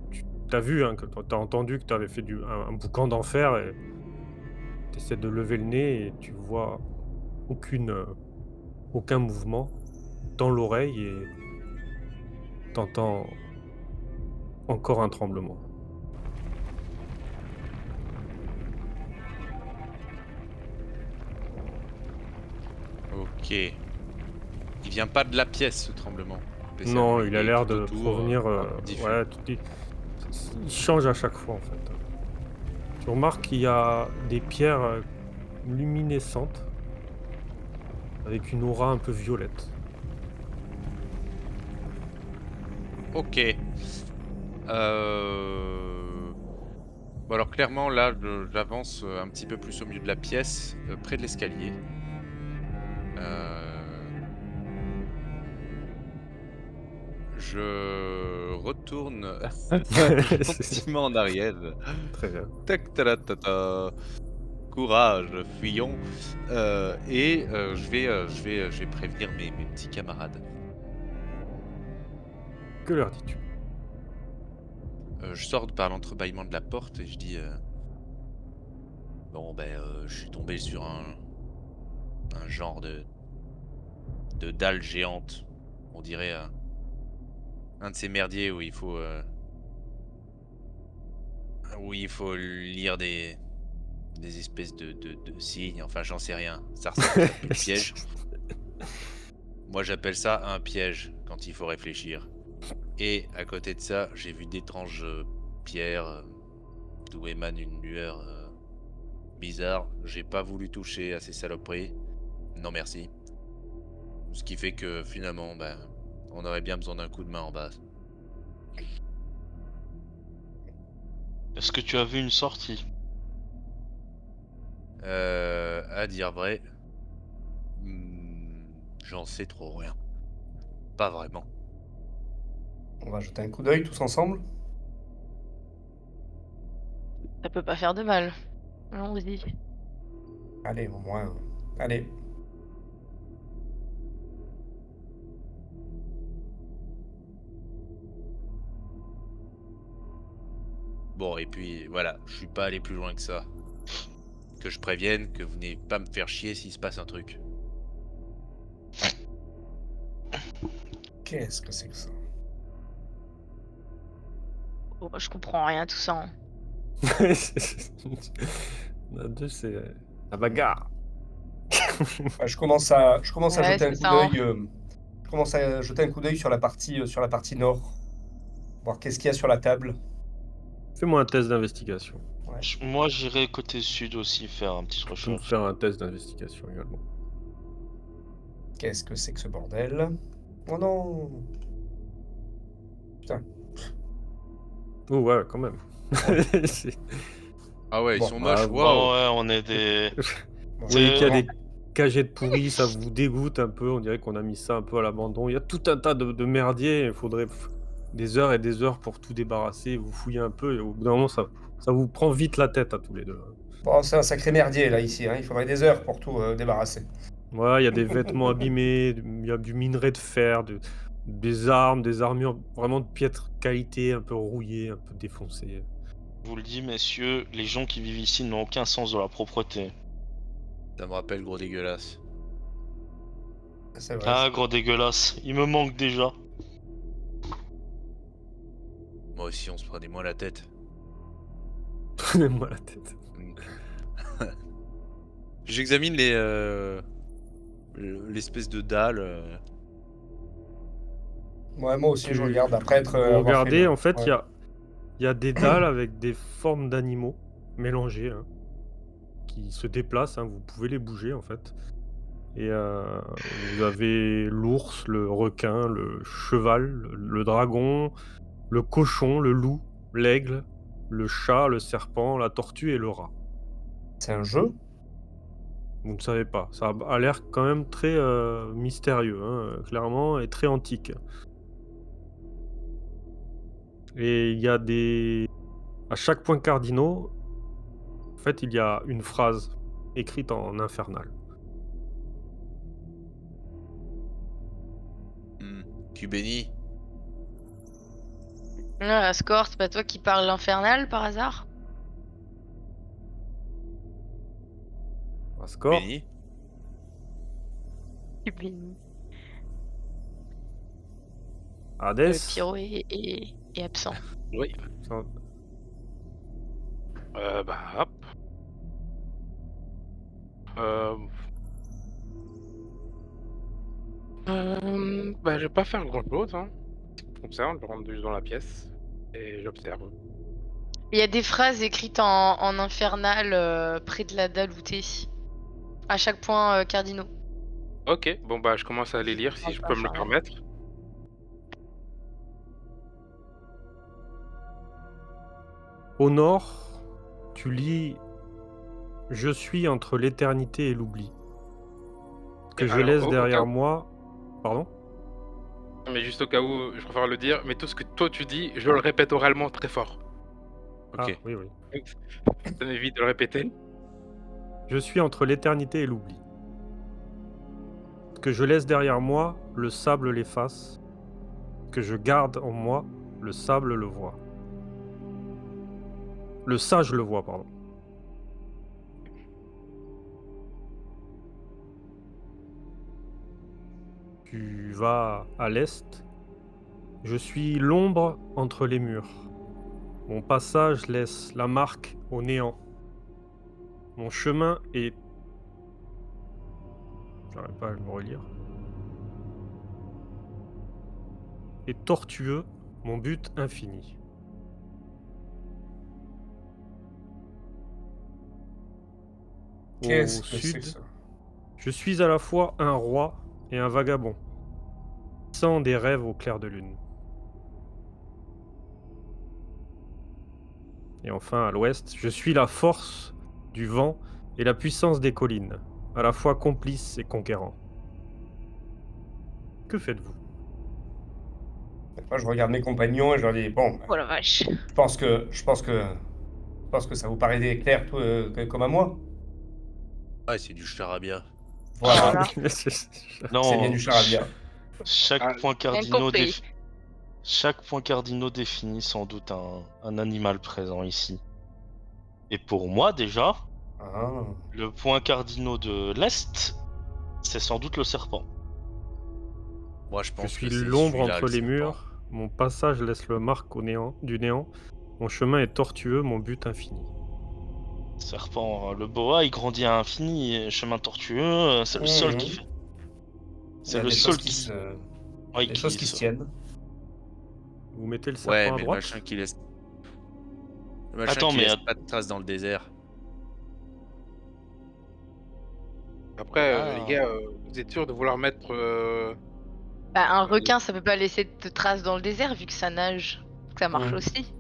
as vu, hein, que tu as entendu que tu avais fait un boucan d'enfer et tu essaies de lever le nez et tu vois aucun mouvement. Dans l'oreille et t'entends encore un tremblement. Ok. Il vient pas de la pièce, ce tremblement, spécialement. Non, il Il a est l'air tout de autour, provenir, un peu diffus. ouais, il change à chaque fois, en fait. Tu remarques qu'il y a des pierres, luminescentes avec une aura un peu violette. Ok. Bon alors clairement là, j'avance un petit peu plus au milieu de la pièce, près de l'escalier. Euh, Je retourne C'est gentiment en arrière. très bien. Tac ta. Courage, fuyons. Et je vais prévenir mes petits camarades. Que leur dis-tu? Je sors par l'entrebâillement de la porte et je dis bon ben je suis tombé sur un genre de dalle géante. On dirait un de ces merdiers où il faut lire des espèces de signes, enfin j'en sais rien. Ça ressemble à un peu de piège. Moi j'appelle ça un piège quand il faut réfléchir. Et à côté de ça, j'ai vu d'étranges pierres d'où émane une lueur bizarre, j'ai pas voulu toucher à ces saloperies. Non merci. Ce qui fait que finalement, ben, on aurait bien besoin d'un coup de main en base. Est-ce que tu as vu une sortie? À dire vrai, j'en sais trop rien. Pas vraiment. On va jeter un coup d'œil tous ensemble. Ça peut pas faire de mal. Allons-y. Allez, au moins. Allez. Bon, et puis voilà, je suis pas allé plus loin que ça. Que je prévienne que vous n'allez pas me faire chier s'il se passe un truc. Qu'est-ce que c'est que ça? Oh, bah, je comprends rien à tout ça. Hein. La 2, c'est la bagarre. Je commence à Ouais, jeter un c'est coup ça. Hein. d'œil. Je commence à jeter un coup d'œil sur la partie nord. Voir qu'est-ce qu'il y a sur la table. Fais-moi un test d'investigation. Ouais. Moi, j'irai côté sud aussi faire un petit Tu peux me recherche. faire un test d'investigation également. Qu'est-ce que c'est que ce bordel? Oh non! Putain. Oh ouais, quand même. C'est- Ah ouais, ils Bon, sont bah, moches, vous- waouh. Oh ouais, on est des... Bon, Vous voyez qu'il y a bon. des cagettes pourries, ça vous dégoûte un peu, on dirait qu'on a mis ça un peu à l'abandon. Il y a tout un tas de merdier, il faudrait des heures et des heures pour tout débarrasser, vous fouillez un peu et au bout d'un moment ça vous prend vite la tête à tous les deux. Bon, c'est un sacré merdier là ici, hein. Il faudrait des heures pour tout débarrasser. Ouais, il y a des vêtements abîmés, il y a du minerai de fer, des armes, des armures vraiment de piètre qualité, un peu rouillées, un peu défoncées. Je vous le dis, messieurs, les gens qui vivent ici n'ont aucun sens de la propreté. Ça me rappelle gros dégueulasse. C'est vrai. Ah, gros dégueulasse. Il me manque déjà. Moi aussi, on se prenait moins la tête. Prenez-moi la tête. J'examine l'espèce de dalle. Ouais, moi aussi, je regarde après être. Vous avoir fait regardez, le- en fait, ouais. il y a des dalles avec des formes d'animaux mélangées, hein, qui se déplacent, hein, vous pouvez les bouger en fait. Et vous avez l'ours, le requin, le cheval, le dragon, le cochon, le loup, l'aigle, le chat, le serpent, la tortue et le rat. C'est un jeu? Vous ne savez pas. Ça a l'air quand même très mystérieux, hein, clairement, et très antique. Et il y a des... À chaque point cardinaux, en fait, il y a une phrase écrite en infernal. Tu bénis. Ah, Ascor, c'est pas toi qui parles l'infernal par hasard? Un score. Bénis. Hades. Pyro est absent. Oui. Ça- Bah, hop. Bah, je vais pas faire grand chose, hein. Comme ça, je rentre juste dans la pièce et j'observe. Il y a des phrases écrites en infernal près de la dalle où t'es. À chaque point cardinaux. Ok, bon bah je commence à les lire si Ah, je pas peux me le infernal. permettre. Au nord, tu lis « Je suis entre l'éternité et l'oubli. Que je Alors, laisse au cas derrière où, moi... » Pardon? mais juste au cas où, je préfère le dire, mais tout ce que toi tu dis, je le répète oralement très fort. Ah, Ok. oui, oui. Ça m'évite de le répéter. Je suis entre l'éternité et l'oubli. Que je laisse derrière moi, le sable l'efface. Que je garde en moi, le sable le voit. Le sage le voit, pardon. Tu vas à l'est. Je suis l'ombre entre les murs. Mon passage laisse la marque au néant. Mon chemin est... J'arrive pas à le relire. Est tortueux, mon but infini. Qu'est-ce au que c'est sud, que ça? je suis à la fois un roi et un vagabond, sans des rêves au clair de lune. Et enfin, à l'ouest, je suis la force du vent et la puissance des collines, à la fois complice et conquérant. Que faites-vous? Moi, je regarde mes compagnons et je leur dis, bon, Oh la vache. je pense que ça vous paraît clair comme à moi. Ouais, c'est du charabia. Alors Voilà, là, c'est bien Non, du charabia. chaque Ah, point rien cardinaux compris. chaque point cardinaux définit sans doute un animal présent ici. Et pour moi déjà, Ah. le point cardinaux de l'Est, c'est sans doute le serpent. Moi, je Je pense suis que c'est l'ombre celui-là, entre le les serpent. murs, mon passage laisse le marque du néant, mon chemin est tortueux, mon but infini. Serpent, le boa, il grandit à l'infini, et chemin tortueux, c'est le seul qui Mhm. fait. Il y C'est a le des seul choses qui se, ouais, des choses qui qui se se... tiennent. Vous mettez le Ouais, serpent à mais droite? le machin Attends, qui mais laisse pas de traces dans le désert. Après, les ah, gars, vous êtes sûr de vouloir mettre Bah, un les- requin, ça peut pas laisser de traces dans le désert vu que ça nage. Donc ça marche Mhm. aussi.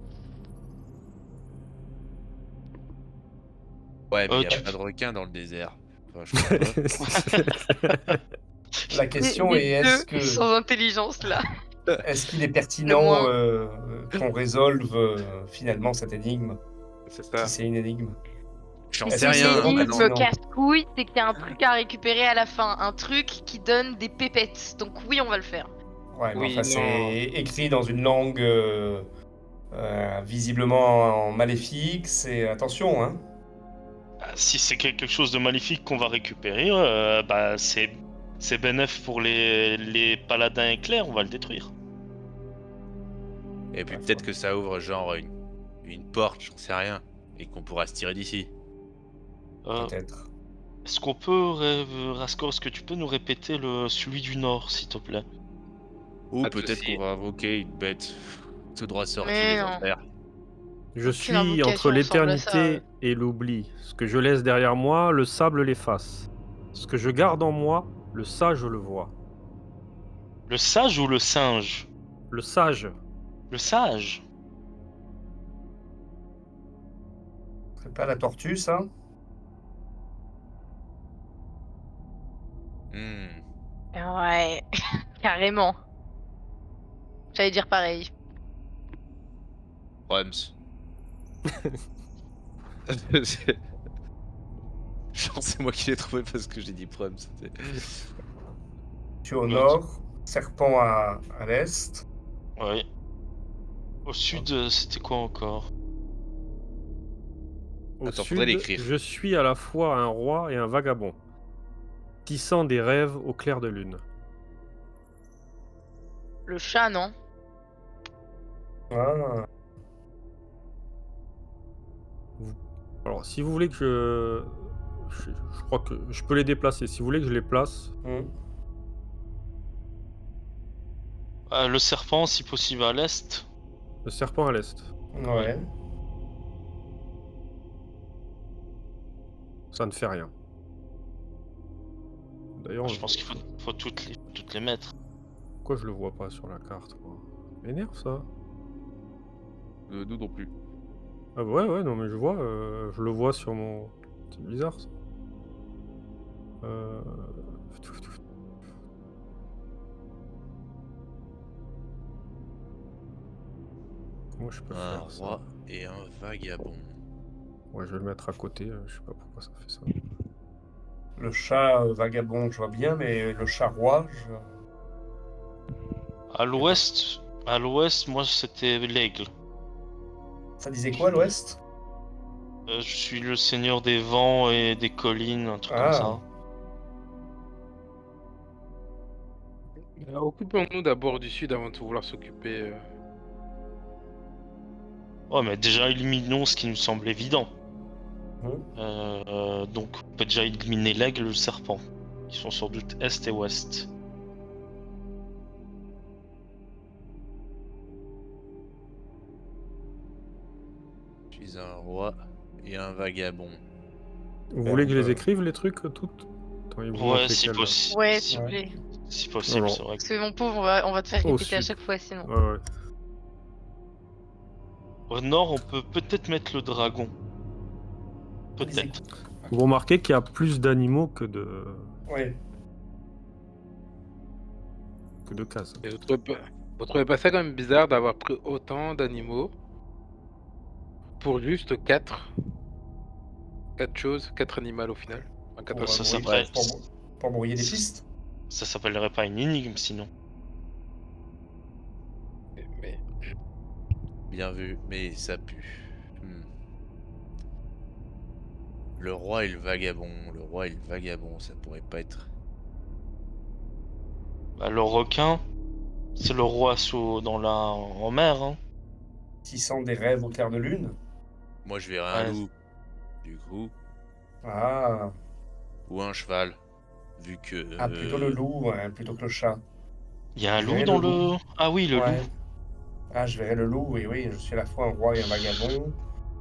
Ouais, mais il y a tu... pas de requin dans le désert. Enfin, je crois pas. La question Les est, deux sans intelligence là. est-ce qu'il est Le pertinent moins. qu'on résolve finalement cette énigme, C'est si ça. c'est une énigme? J'en Si Est-ce sais c'est que une c'est rien. vraiment Bah non. énigme pertinent? casse-couille, c'est qu'il y a un truc à récupérer à la fin. Un truc qui donne des pépettes. Donc oui, on va le faire. Ouais, mais enfin, Oui, non. c'est écrit dans une langue visiblement maléfique, c'est attention, hein. Si c'est quelque chose de maléfique qu'on va récupérer, bah c'est bénef pour les paladins éclairs, on va le détruire. Et puis Ouais, peut-être que ça ouvre genre une porte, j'en sais rien. Et qu'on pourra se tirer d'ici. Euh, peut-être. Est-ce qu'on peut, Rasco, est-ce que tu peux nous répéter celui du Nord, s'il te plaît? Ou Pas de peut-être qu'on souci. va invoquer une bête tout droit sortie Mais des non. enfers. Je Aucune suis entre invocation ressemble à ça. l'éternité et l'oubli. Ce que je laisse derrière moi, le sable l'efface. Ce que je garde en moi, le sage le voit. Le sage ou le singe? Le sage, Le sage? C'est pas la tortue, ça? Hmm. Ouais, carrément. J'allais dire pareil. Prums. Genre, c'est moi qui l'ai trouvé parce que j'ai dit Prums. Tu es au Ok. nord, serpent à l'est. Ouais. Au sud, c'était quoi encore? au Attends, faudrait sud, l'écrire. je suis à la fois un roi et un vagabond, tissant des rêves au clair de lune. Le chat, non? Ah, Alors, si vous voulez que je crois que je peux les déplacer. Si vous voulez que je les place, hmm. Le serpent, si possible, à l'est. le serpent à l'est. Ouais. Ouais. Ça ne fait rien. D'ailleurs, Je pense qu'il faut toutes les mettre. pourquoi je le vois pas sur la carte, moi? M'énerve ça. Nous non plus. Ah ouais, ouais, non mais je le vois sur mon... C'est bizarre ça. Euh, Comment je peux Un faire ça? roi et un vagabond. Ouais, je vais le mettre à côté, je sais pas pourquoi ça fait ça. Le chat vagabond, je vois bien, mais le chat roi, À l'ouest, moi, c'était l'aigle. ça disait quoi à l'ouest? Je suis le seigneur des vents et des collines, un truc comme Ah, ça. Occupons-nous d'abord du sud avant de vouloir s'occuper. Ouais, mais déjà éliminons ce qui nous semble évident. hmm. Donc, on peut déjà éliminer l'aigle et le serpent, qui sont sans doute est et ouest. Je suis un roi et un vagabond. Vous Ouais, voulez on que je les peut- écrive, les trucs, toutes? Attends, ils vous Ouais, montrent si lesquels, là. possible. Ouais, si, s'il vous plaît. si possible, Alors, c'est vrai. Parce que mon pauvre, on va te faire Au répéter à sud. chaque fois sinon. Ouais, ouais. Au nord, on peut peut-être mettre le dragon. Allez-y. Peut-être. Vous remarquez qu'il y a plus d'animaux Ouais. que de cases. Et vous trouvez pas ça quand même bizarre d'avoir pris autant d'animaux pour juste 4 choses, 4 animaux au final? Enfin, quatre Pour, Ça animaux. brouiller, s'appelle. pour brouiller des pistes. Ça s'appellerait pas une énigme sinon. Mais Bien vu, mais ça pue. Le roi et le vagabond. Le roi et le vagabond, ça pourrait pas être. Bah, le requin, c'est le roi en mer. Hein. 600 des rêves au clair de lune. Moi, je verrais un Ouais. loup, du coup, Ah, ou un cheval, vu que. plutôt le loup, ouais, plutôt que le chat. Il y a un Je loup verrais dans le loup. le. Ah oui, le Ouais. loup. Ah, je verrais le loup, oui, je suis à la fois un roi et un vagabond.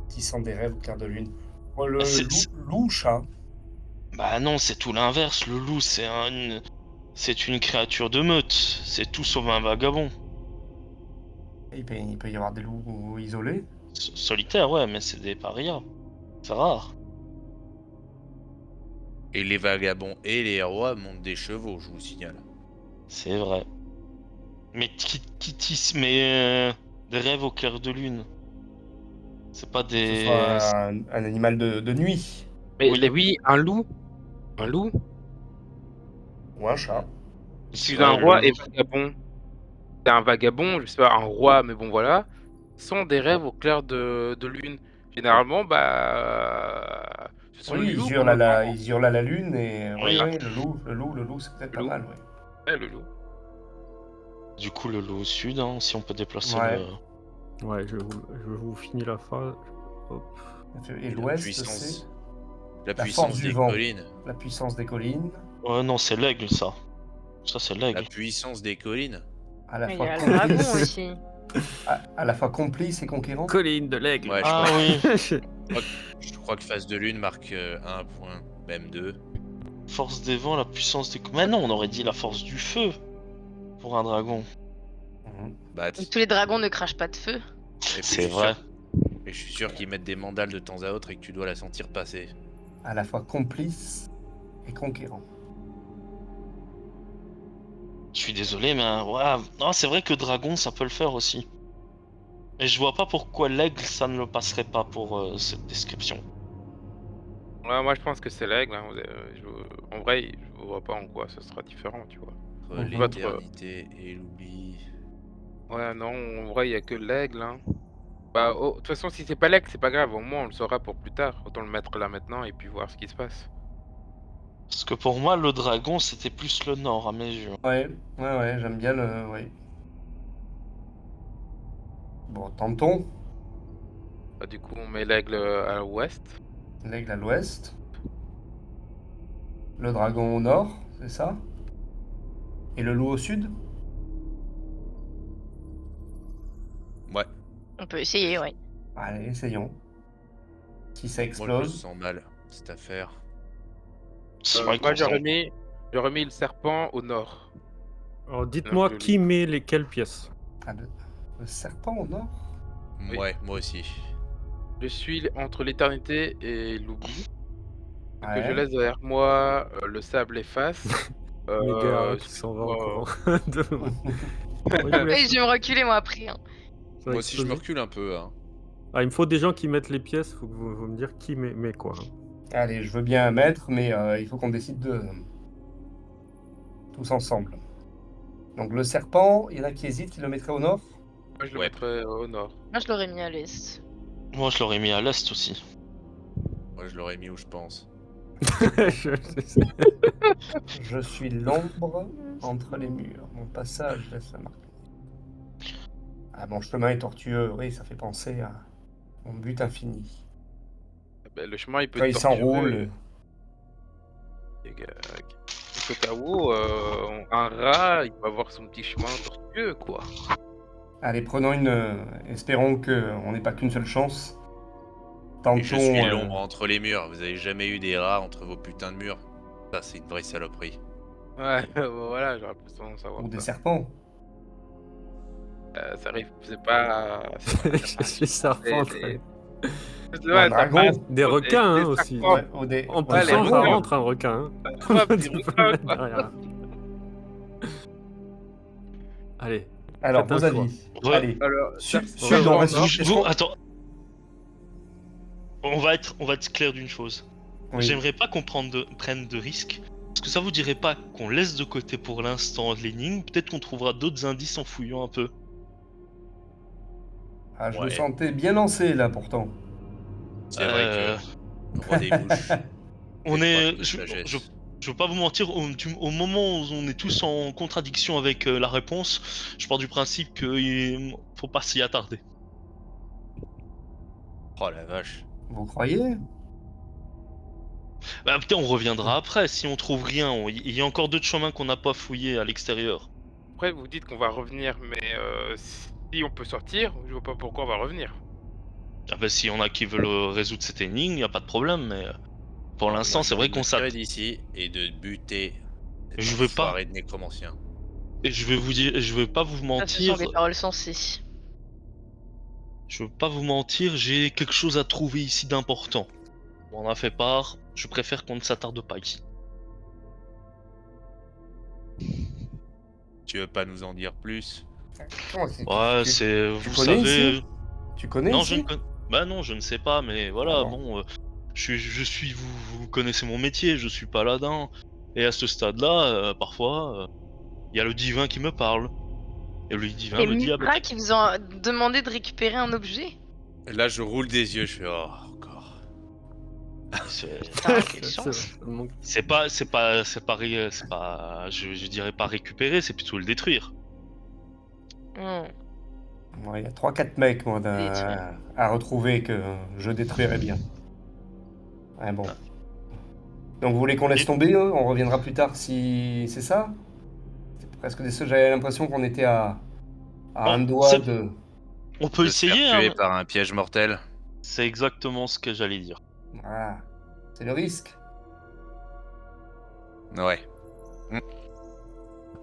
600 des rêves au clair de lune. Oh, le Ah, loup-chat. Bah non, c'est tout l'inverse. Le loup, c'est une créature de meute. C'est tout sauf un vagabond. Il peut y avoir des loups isolés. Solitaire, ouais, mais c'est des parias. C'est rare. Et les vagabonds et les rois montent des chevaux, je vous signale. C'est vrai. Mais qui tisse des rêves au clair de lune. C'est pas Que ce des. soit un animal de nuit. Oui. oui, un loup Ou un chat. C'est excusez, un vrai, roi et vagabond. C'est un vagabond, je sais pas, un roi, mais bon voilà, sont des rêves au clair de lune. Généralement, ce sont les Oui, loups qu'on entend. ils hurlent à la lune et oui, Oui. oui, le loup, c'est peut-être Le pas loup. mal, oui. Ouais, le loup. Du coup, le loup au sud, hein, si on peut déplacer Ouais. le. Ouais, je vous finis la phrase. Hop. Et La l'ouest, puissance. c'est La la puissance force du des vent, collines. la puissance des collines, Ouais, non, c'est l'aigle, ça. Ça, c'est La l'aigle. puissance des collines. à la Il y fois a le dragon complice, aussi. à la fois complice et conquérant. Colline de l'aigle. Ouais, Ah oui, je crois que face de lune marque un point, même 2. force des vents, la puissance des. Mais non, on aurait dit la force du feu pour un dragon. Mhm. Bah, Donc, tous les dragons ne crachent pas de feu. et puis C'est vrai. Et je suis sûr qu'ils mettent des mandales de temps à autre et que tu dois la sentir passer. À la fois complice et conquérant. Je suis désolé, mais ouais. Non, c'est vrai que dragon, ça peut le faire aussi. Et je vois pas pourquoi l'aigle, ça ne le passerait pas pour cette description. Ouais, moi je pense que c'est l'aigle. Hein. En vrai, je vois pas en quoi ce sera différent, tu vois. Entre Mhm. l'éternité et l'oubli. Ouais, non, en vrai, il y a que l'aigle. Hein. De toute façon, si c'est pas l'aigle, c'est pas grave. Au moins, on le saura pour plus tard. Autant le mettre là maintenant et puis voir ce qui se passe. Parce que pour moi, le dragon, c'était plus le nord à mes yeux. Ouais, j'aime bien le. Ouais. Bon, tentons. Du coup, on met l'aigle à l'ouest. L'aigle à l'ouest. Le dragon au nord, c'est ça? Et le loup au sud? Ouais, On peut essayer, ouais. Allez, essayons. Si ça moi je me explose. sens mal, cette affaire. C'est vrai Moi, qu'on s'en- j'aurais mis le serpent au nord. Alors dites-moi Donc, le qui loup. met lesquelles pièces. Ah, le serpent au nord? Oui. Ouais, moi aussi. Je suis entre l'éternité et l'oubli. Donc, je Ouais. laisse derrière moi le sable efface. Mégara qui s'en va en excuse-moi, courant. Moi, je vous Oui, laisse. je vais me reculer moi après. Hein. Ça va Moi aussi je me exploser. recule un peu. Hein. Ah, il me faut des gens qui mettent les pièces. Faut que vous me dire qui met quoi. Hein. Allez, je veux bien un mettre, mais il faut qu'on décide tous ensemble. Donc le serpent, il y en a qui hésitent, qui le mettraient au nord? moi, je le Ouais. mettrais au nord. Moi, je l'aurais mis à l'est. Moi, je l'aurais mis à l'est aussi. Moi je l'aurais mis où je pense. Je suis l'ombre entre les murs. Mon passage laisse la marque. Ah, mon chemin est tortueux, oui, ça fait penser à mon but infini. Le chemin, il peut Quand il être tortueux. s'enroule, Au cas où, un rat, il va avoir son petit chemin tortueux, quoi. allez, prenons une. Espérons qu'on n'ait pas qu'une seule chance. Et je suis Tentons. l'ombre entre les murs. Vous avez jamais eu des rats entre vos putains de murs? Ça, c'est une vraie saloperie. Ouais, voilà, j'aurais plus tendance à savoir Ou des ça. serpents. Ça arrive, c'est pas. Je suis serpent. des- Ou un Ouais, ça dragon. passe. Des requins, des hein, aussi. serpents. Ouais, ou des. En ou un plus, les ça dragon. requins. rentre un requin. Hein. Ouais, des Tu peux requins, le mettre quoi. derrière. Allez, Alors, faites un vos choix. avis. Ouais. Allez. Alors, Sud, serpent, on reste non. sud. Attends. On va être clair d'une chose. Oui. J'aimerais pas qu'on prenne de risques. Est-ce que ça vous dirait pas qu'on laisse de côté pour l'instant l'énigme? Peut-être qu'on trouvera d'autres indices en fouillant un peu. Ah, je me Ouais. sentais bien lancé là pourtant. C'est vrai Euh, que roi des mouches. On fait est. preuve de sagesse. Je veux pas vous mentir, au moment où on est tous en contradiction avec la réponse, je pars du principe qu'il faut pas s'y attarder. Oh la vache. Vous croyez? Bah, peut-être on reviendra après, si on trouve rien. Il y a encore d'autres chemins qu'on n'a pas fouillés à l'extérieur. Après, vous dites qu'on va revenir, mais si on peut sortir, je vois pas pourquoi on va revenir. Ah bah, s'il y en a qui veulent résoudre cette énigme, y a pas de problème, mais pour l'instant, Moi, c'est j'ai vrai envie de qu'on me tirer s'attend. d'ici et de buter Je cette veux pas. enfoiré de nécromancien. Et je vais vous dire, je vais pas vous Ça, ce mentir. sont des paroles sensées. Je veux pas vous mentir, j'ai quelque chose à trouver ici d'important. On en a fait part, je préfère qu'on ne s'attarde pas ici. Tu veux pas nous en dire plus? Comment c'est- Ouais, tu- c'est. tu Vous connais savez. ici Tu connais Non, ici je ne connais. Bah non, je ne sais pas, mais voilà, Ah bon. bon. Je suis. Vous connaissez mon métier, je suis paladin. Et à ce stade-là, parfois, il y a le divin qui me parle. Et le divin Et me dit, ah bah, Mithra qui vous a demandé de récupérer un objet? Là, je roule des yeux, je fais oh, encore. Putain, quelle chance. c'est pas, je dirais pas récupérer, c'est plutôt le détruire. Ouais, il y a 3-4 mecs moi, Détruire. à retrouver que je détruirais bien. Ouais, bon. Ah. Donc vous voulez qu'on laisse Et- tomber on reviendra plus tard si c'est ça? C'est presque des seuls. J'avais l'impression qu'on était à Bon, un doigt c'est- de. On peut De se faire essayer, tuer hein. par un piège mortel. C'est exactement ce que j'allais dire. Voilà. C'est le risque. Ouais.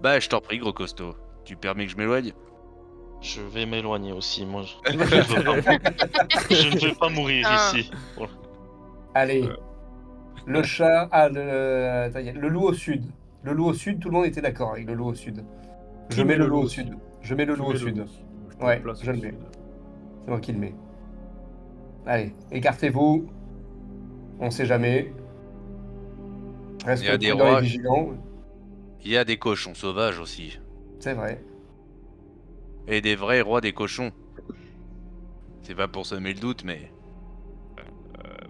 Bah, je t'en prie, gros costaud. Tu permets que je m'éloigne? Je vais m'éloigner aussi, moi. Je ne veux pas, je ne vais pas mourir Ah. ici. Voilà. Allez. Le chat. Ah, attends, le loup au sud. Le loup au sud, tout le monde était d'accord avec le loup au sud. Je mets le loup au sud. Je mets le loup au sud. Ouais, je le mets. C'est moi qui le mets. Allez, écartez-vous. On sait jamais. Reste Il y a des prudent et rois. vigilant. Il y a des cochons sauvages aussi. C'est vrai. Et des vrais rois des cochons. C'est pas pour semer le doute, mais.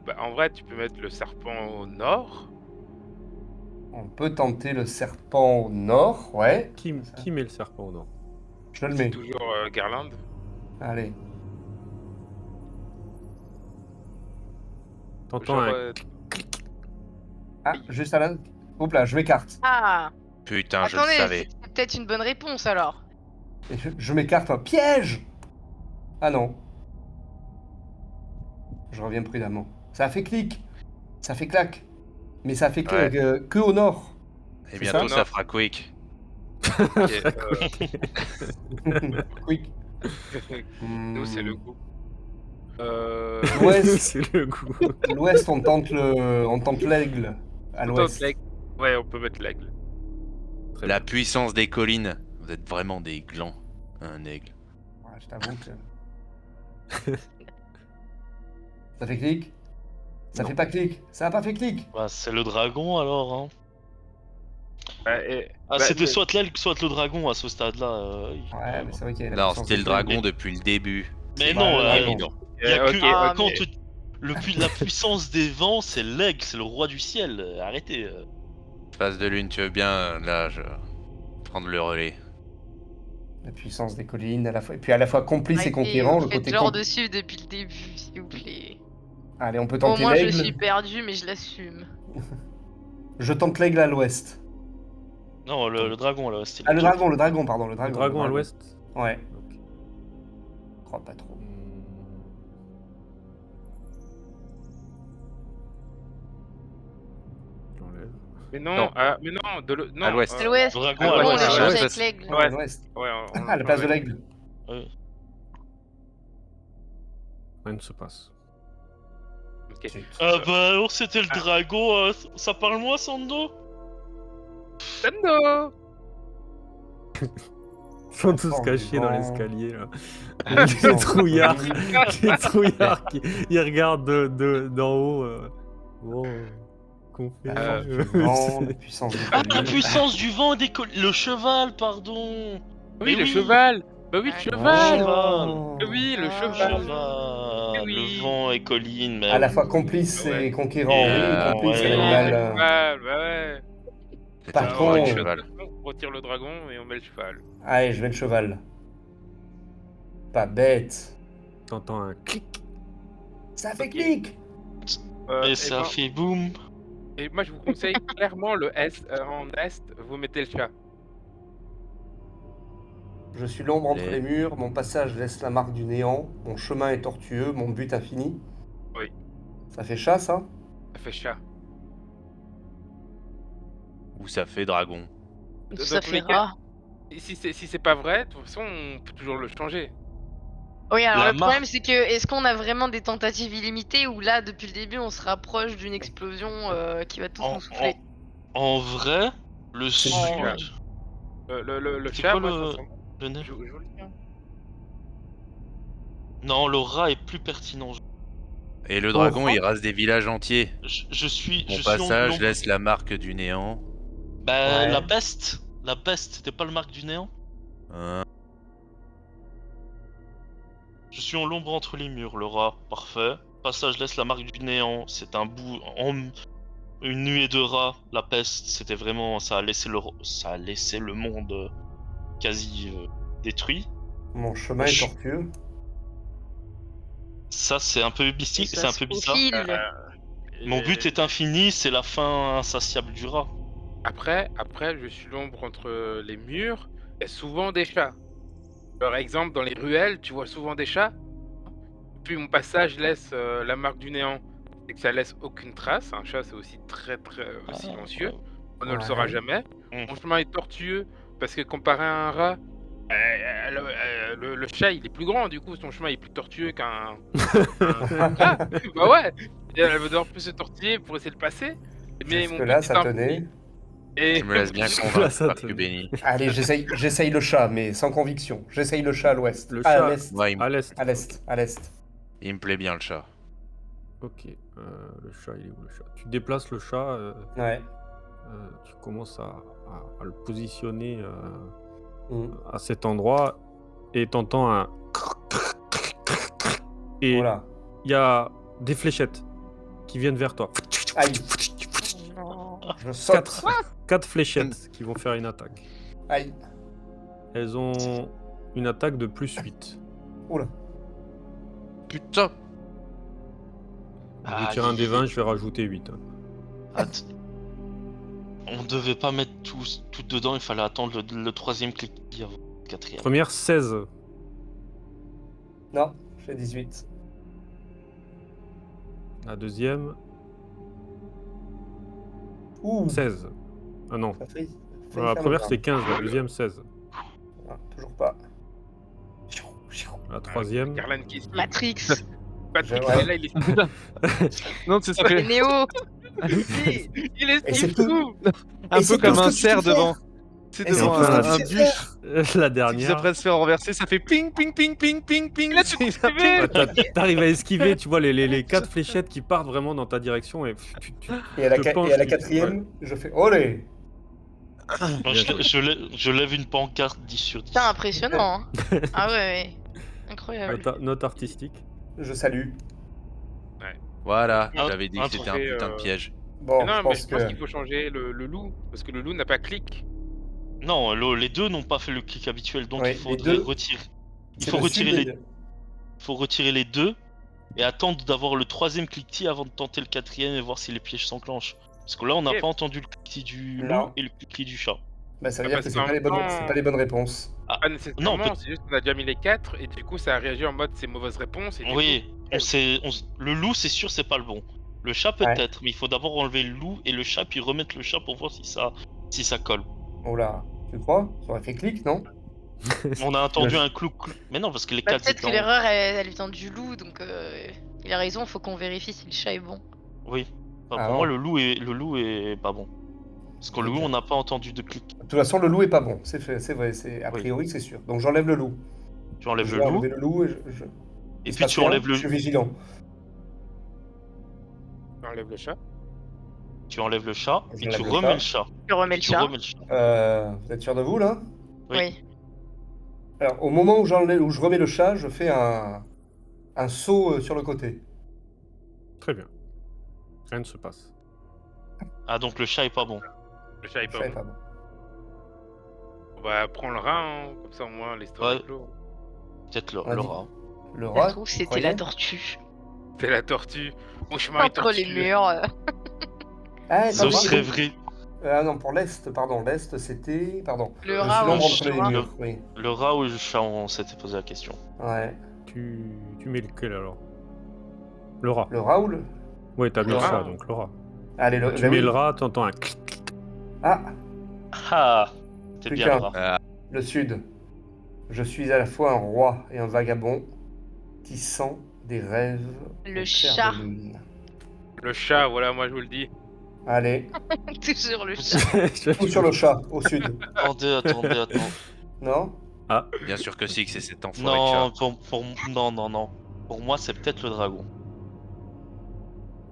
Bah, en vrai, tu peux mettre le serpent au nord. On peut tenter le serpent au nord, ouais. Qui met le serpent au nord? Je le C'est mets. toujours Garland. Allez. T'entends Genre, un... Ah, juste à la... Hop là, je m'écarte. Ah, Putain, je le attendez, savais. c'est peut-être une bonne réponse alors. Et je m'écarte. Piège! Ah non. Je reviens prudemment. Ça a fait clic. Ça fait clac. Mais ça a fait Ouais. que au nord. Et C'est bientôt, ça ça fera quick. ok, Quick. nous, c'est le goût. L'ouest, C'est le goût. l'ouest, on tente l'aigle. À Autant l'ouest. que l'aigle. Ouais, on peut mettre l'aigle. Très La bien. puissance des collines. Vous êtes vraiment des glands. Un aigle. Ouais, je t'avoue que. Ça fait clic? Ça Non. fait pas clic? Ça a pas fait clic? Bah, c'est le dragon alors. Hein. Ouais, Ah, bah, c'était mais- soit l'aigle, soit le dragon à ce stade-là. Ouais, mais c'est vrai qu'il y a la Non, puissance c'était des le dragon collines. depuis le début. Mais C'est non, le dragon. évident. Il y a ok, que Ah, quand mais- la puissance des vents, c'est l'aigle, c'est le roi du ciel. Arrêtez. Phase de lune, tu veux bien, là, je prendre le relais. La puissance des collines, à la fois... et puis à la fois complice et Arrêtez, conquérant, vous le faites côté genre dessus depuis le début, s'il vous plaît. Allez, on peut Au tenter moins, je l'aigle. suis perdu, mais je l'assume. Je tente l'aigle à l'ouest. Non, le dragon là, c'est Ah, le dragon, pardon, le Le dragon. dragon à l'ouest. Ouais, Ok. je crois pas trop. Mais non, Non. non, À l'ouest. À l'ouest. Le dragon à à On l'ouest, l'échange l'ouest. avec l'aigle. Non, à l'ouest. Ouais, Ah, la place de l'aigle. Rien ne se passe. Ok. Bah alors c'était le dragon, ça parle moi Sando? Sando. Ils sont tous Oh, cachés dans vivant. l'escalier là. Ah, Les trouillards, puissance les trouillards qui ils regardent d'en haut. Bon, qu'on fait du vent, la puissance du Ah, vent. la puissance du vent et le cheval, pardon. Oui, Mais le oui. cheval. Bah oui, le Ah, cheval. Oh. Oui, le Ah. cheval. Cheval, Oui. le vent et colline, mais À la oui. fois complice Ouais. et conquérant, oui, Et, complice, ouais, un Oui, animal. le cheval, bah ouais. C'est Par un contre- vrai On cheval. retire le dragon et on met le cheval. Allez, je vais le cheval. Pas bête. T'entends un clic. Ça fait Ok. clic. Et Et ça ben, fait boum. et moi, je vous conseille clairement le Est. En Est, vous mettez le chat. Je suis l'ombre entre Les- les murs, mon passage laisse la marque du néant, mon chemin est tortueux, mon but infini. Oui. Ça fait chat, ça? Ça fait chat. Ou ça fait dragon. Dans Ça tous fait les cas, rat. Si c'est pas vrai, de toute façon, on peut toujours le changer. Oui, alors La le problème c'est que est-ce qu'on a vraiment des tentatives illimitées ou là depuis le début on se rapproche d'une explosion qui va tous En, nous souffler? en vrai, le C'est le sud. Le C'est chat, quoi moi, le sincèrement, nez je vous le dis. Hein. Non, le rat est plus pertinent. Et le Toi, dragon, Franck il rase des villages entiers. Je suis. Mon je suis passage l'ombre- laisse la marque du néant. Bah, Ouais. la peste. La peste, c'était pas le marque du néant? Hein. Je suis en l'ombre entre les murs, le rat. Parfait. Passage laisse la marque du néant. C'est un bout. Une nuée de rats. La peste, c'était vraiment. Ça a laissé le monde quasi détruit. Mon chemin est Ch- tortueux. Ça, c'est un peu Et mystique, c'est ça un se peu bizarre. faufile. Mon but est infini, c'est la fin insatiable du rat. Après, je suis l'ombre entre les murs. Il y a souvent des chats. Par exemple, dans les ruelles, tu vois souvent des chats. Puis mon passage laisse la marque du néant. C'est que ça laisse aucune trace. Un chat, c'est aussi très silencieux. On ne le saura Ouais. jamais. Mm. Mon chemin est tortueux parce que comparé à un rat, le chat il est plus grand, du coup son chemin est plus tortueux qu'un. Ah, bah ouais! Et elle va devoir plus se tortiller pour essayer de passer. Mais mon Jusque-là, but ça est tenait. infini. Et Tu me laisses bien Là, convaincre, ça Marc te- béni. Allez, j'essaye le chat, mais sans conviction. J'essaye le chat à l'ouest. Le Ah, à chat l'est. Ouais, à l'est. À l'est. À l'est. Il me plaît bien le chat. Ok. Le chat, il est où le chat? Tu déplaces le chat. Ouais. Tu commences à le positionner Mm. à cet endroit et t'entends un. Et il Voilà. y a des fléchettes qui viennent vers toi. Aïe. Je saute. 4 fléchettes qui vont faire une attaque. Aïe. Elles ont une attaque de +8. Oula. Putain! Je tire un des 20, je vais rajouter 8. On devait pas mettre tout dedans, il fallait attendre le troisième clic avant le quatrième. Première, 16. Non, j'ai 18. La deuxième, Ouh. 16. Ah non. Ça fait La première, faire c'était 15. La deuxième, 16. Ah, toujours pas. La troisième, Garland qui est Matrix. Patrick, Ouais. là, il est. Non, ça Et fait Néo. Il est Et c'est fou! un Et c'est peu comme tout ce un que tu sais cerf faire. devant. C'est Et c'est devant tout ce que tu un sais bus. faire. la Qui dernière. s'apprête à se faire renverser, ça fait ping, ping, ping, ping, ping, ping. Là, tu C'est- coupes les Ouais, T'arrives à esquiver, tu vois les 4 fléchettes qui partent vraiment dans ta direction et Et à la, te penches, et à la tu- quatrième, je fais olé. Moi, je lève une pancarte 10 sur 10. Putain, impressionnant. Hein. Ah ouais. Incroyable. Note artistique. Je salue. Voilà, Ah, j'avais dit un que c'était un trophée, putain de piège. Bon, non, je mais pense je pense que. qu'il faut changer le loup. Parce que le loup n'a pas clic. Non, les deux n'ont pas fait le clic habituel, donc Ouais, il les faudrait deux- retirer. Il c'est faut le retirer sud les, des- faut retirer les deux et attendre d'avoir le troisième cliquetis avant de tenter le quatrième et voir si les pièges s'enclenchent. Parce que là, on n'a Ok. pas entendu le cliquetis du Non. loup et le cliquetis du chat. Bah, ça veut Ah, dire parce que c'est qu'en pas, les même bonnes... temps- c'est pas les bonnes réponses. Pas nécessairement, non, c'est juste qu'on a déjà mis les 4 et du coup ça a réagi en mode c'est mauvaise réponse. Et du Oui, coup, le loup, c'est sûr, c'est pas le bon. Le chat peut-être, mais il faut d'abord enlever le loup et le chat, puis remettre le chat pour voir si ça colle. Oh là, tu crois? Ça aurait fait clic, non? On a entendu Le- un clou. Mais non, parce que les Bah, 4 peut-être étaient que en... l'erreur elle vient du loup, donc il a raison, faut qu'on vérifie si le chat est bon. Oui. Enfin, Ah pour non. moi, le loup est pas bon. Parce que le loup, Ok. on n'a pas entendu de clic. De toute façon, le loup est pas bon, c'est vrai, a Oui. priori c'est sûr. Donc j'enlève le loup. Tu enlèves Je le vais loup, enlever le loup et et il se puis passe tu rien, enlèves je suis vigilant. J'enlève le chat. le chat, et J'enlève tu le remets chat. le chat. Tu remets le Tu chat. remets le chat. Vous êtes sûr de vous là? Oui. Alors au moment où je remets le chat, je fais un saut sur le côté. Très bien. Rien ne se passe. Ah, donc le chat est pas bon. Le chat est Je pas savais bon. pas bon. On va prendre le rat, hein, comme ça au moins l'histoire Ouais. est clos. Peut-être On a le dit- rat. Le Ça rat, se trouve, vous c'était croyez? la tortue. C'est la tortue. Mon chemin est Entre les tortueux. murs. Ah, Ça attendez, serait vrai. Ah non, pour l'Est, pardon. L'Est, c'était... Pardon. Le Je rat suis ou l'ombre le entre les chat. murs, oui. Le rat ou le chat, on s'était posé la question. Ouais. Tu mets lequel alors? Le rat. Le rat ou le... Ouais, t'as mis Le le rat. chat, donc le rat. Allez, Quand tu ben mets oui. le rat, t'entends un clic. Ah, Ah, c'est plus bien le qu'un. rat. Le Sud. Je suis à la fois un roi et un vagabond, tissant des rêves Le au clair chat. de lune. Le chat, voilà, moi je vous le dis. Allez, Toujours le chat. tout sur le chat, au Sud. Attendez. Non? Bien sûr que si, que c'est cet enfoiré de chat. Non. Pour moi, c'est peut-être le dragon.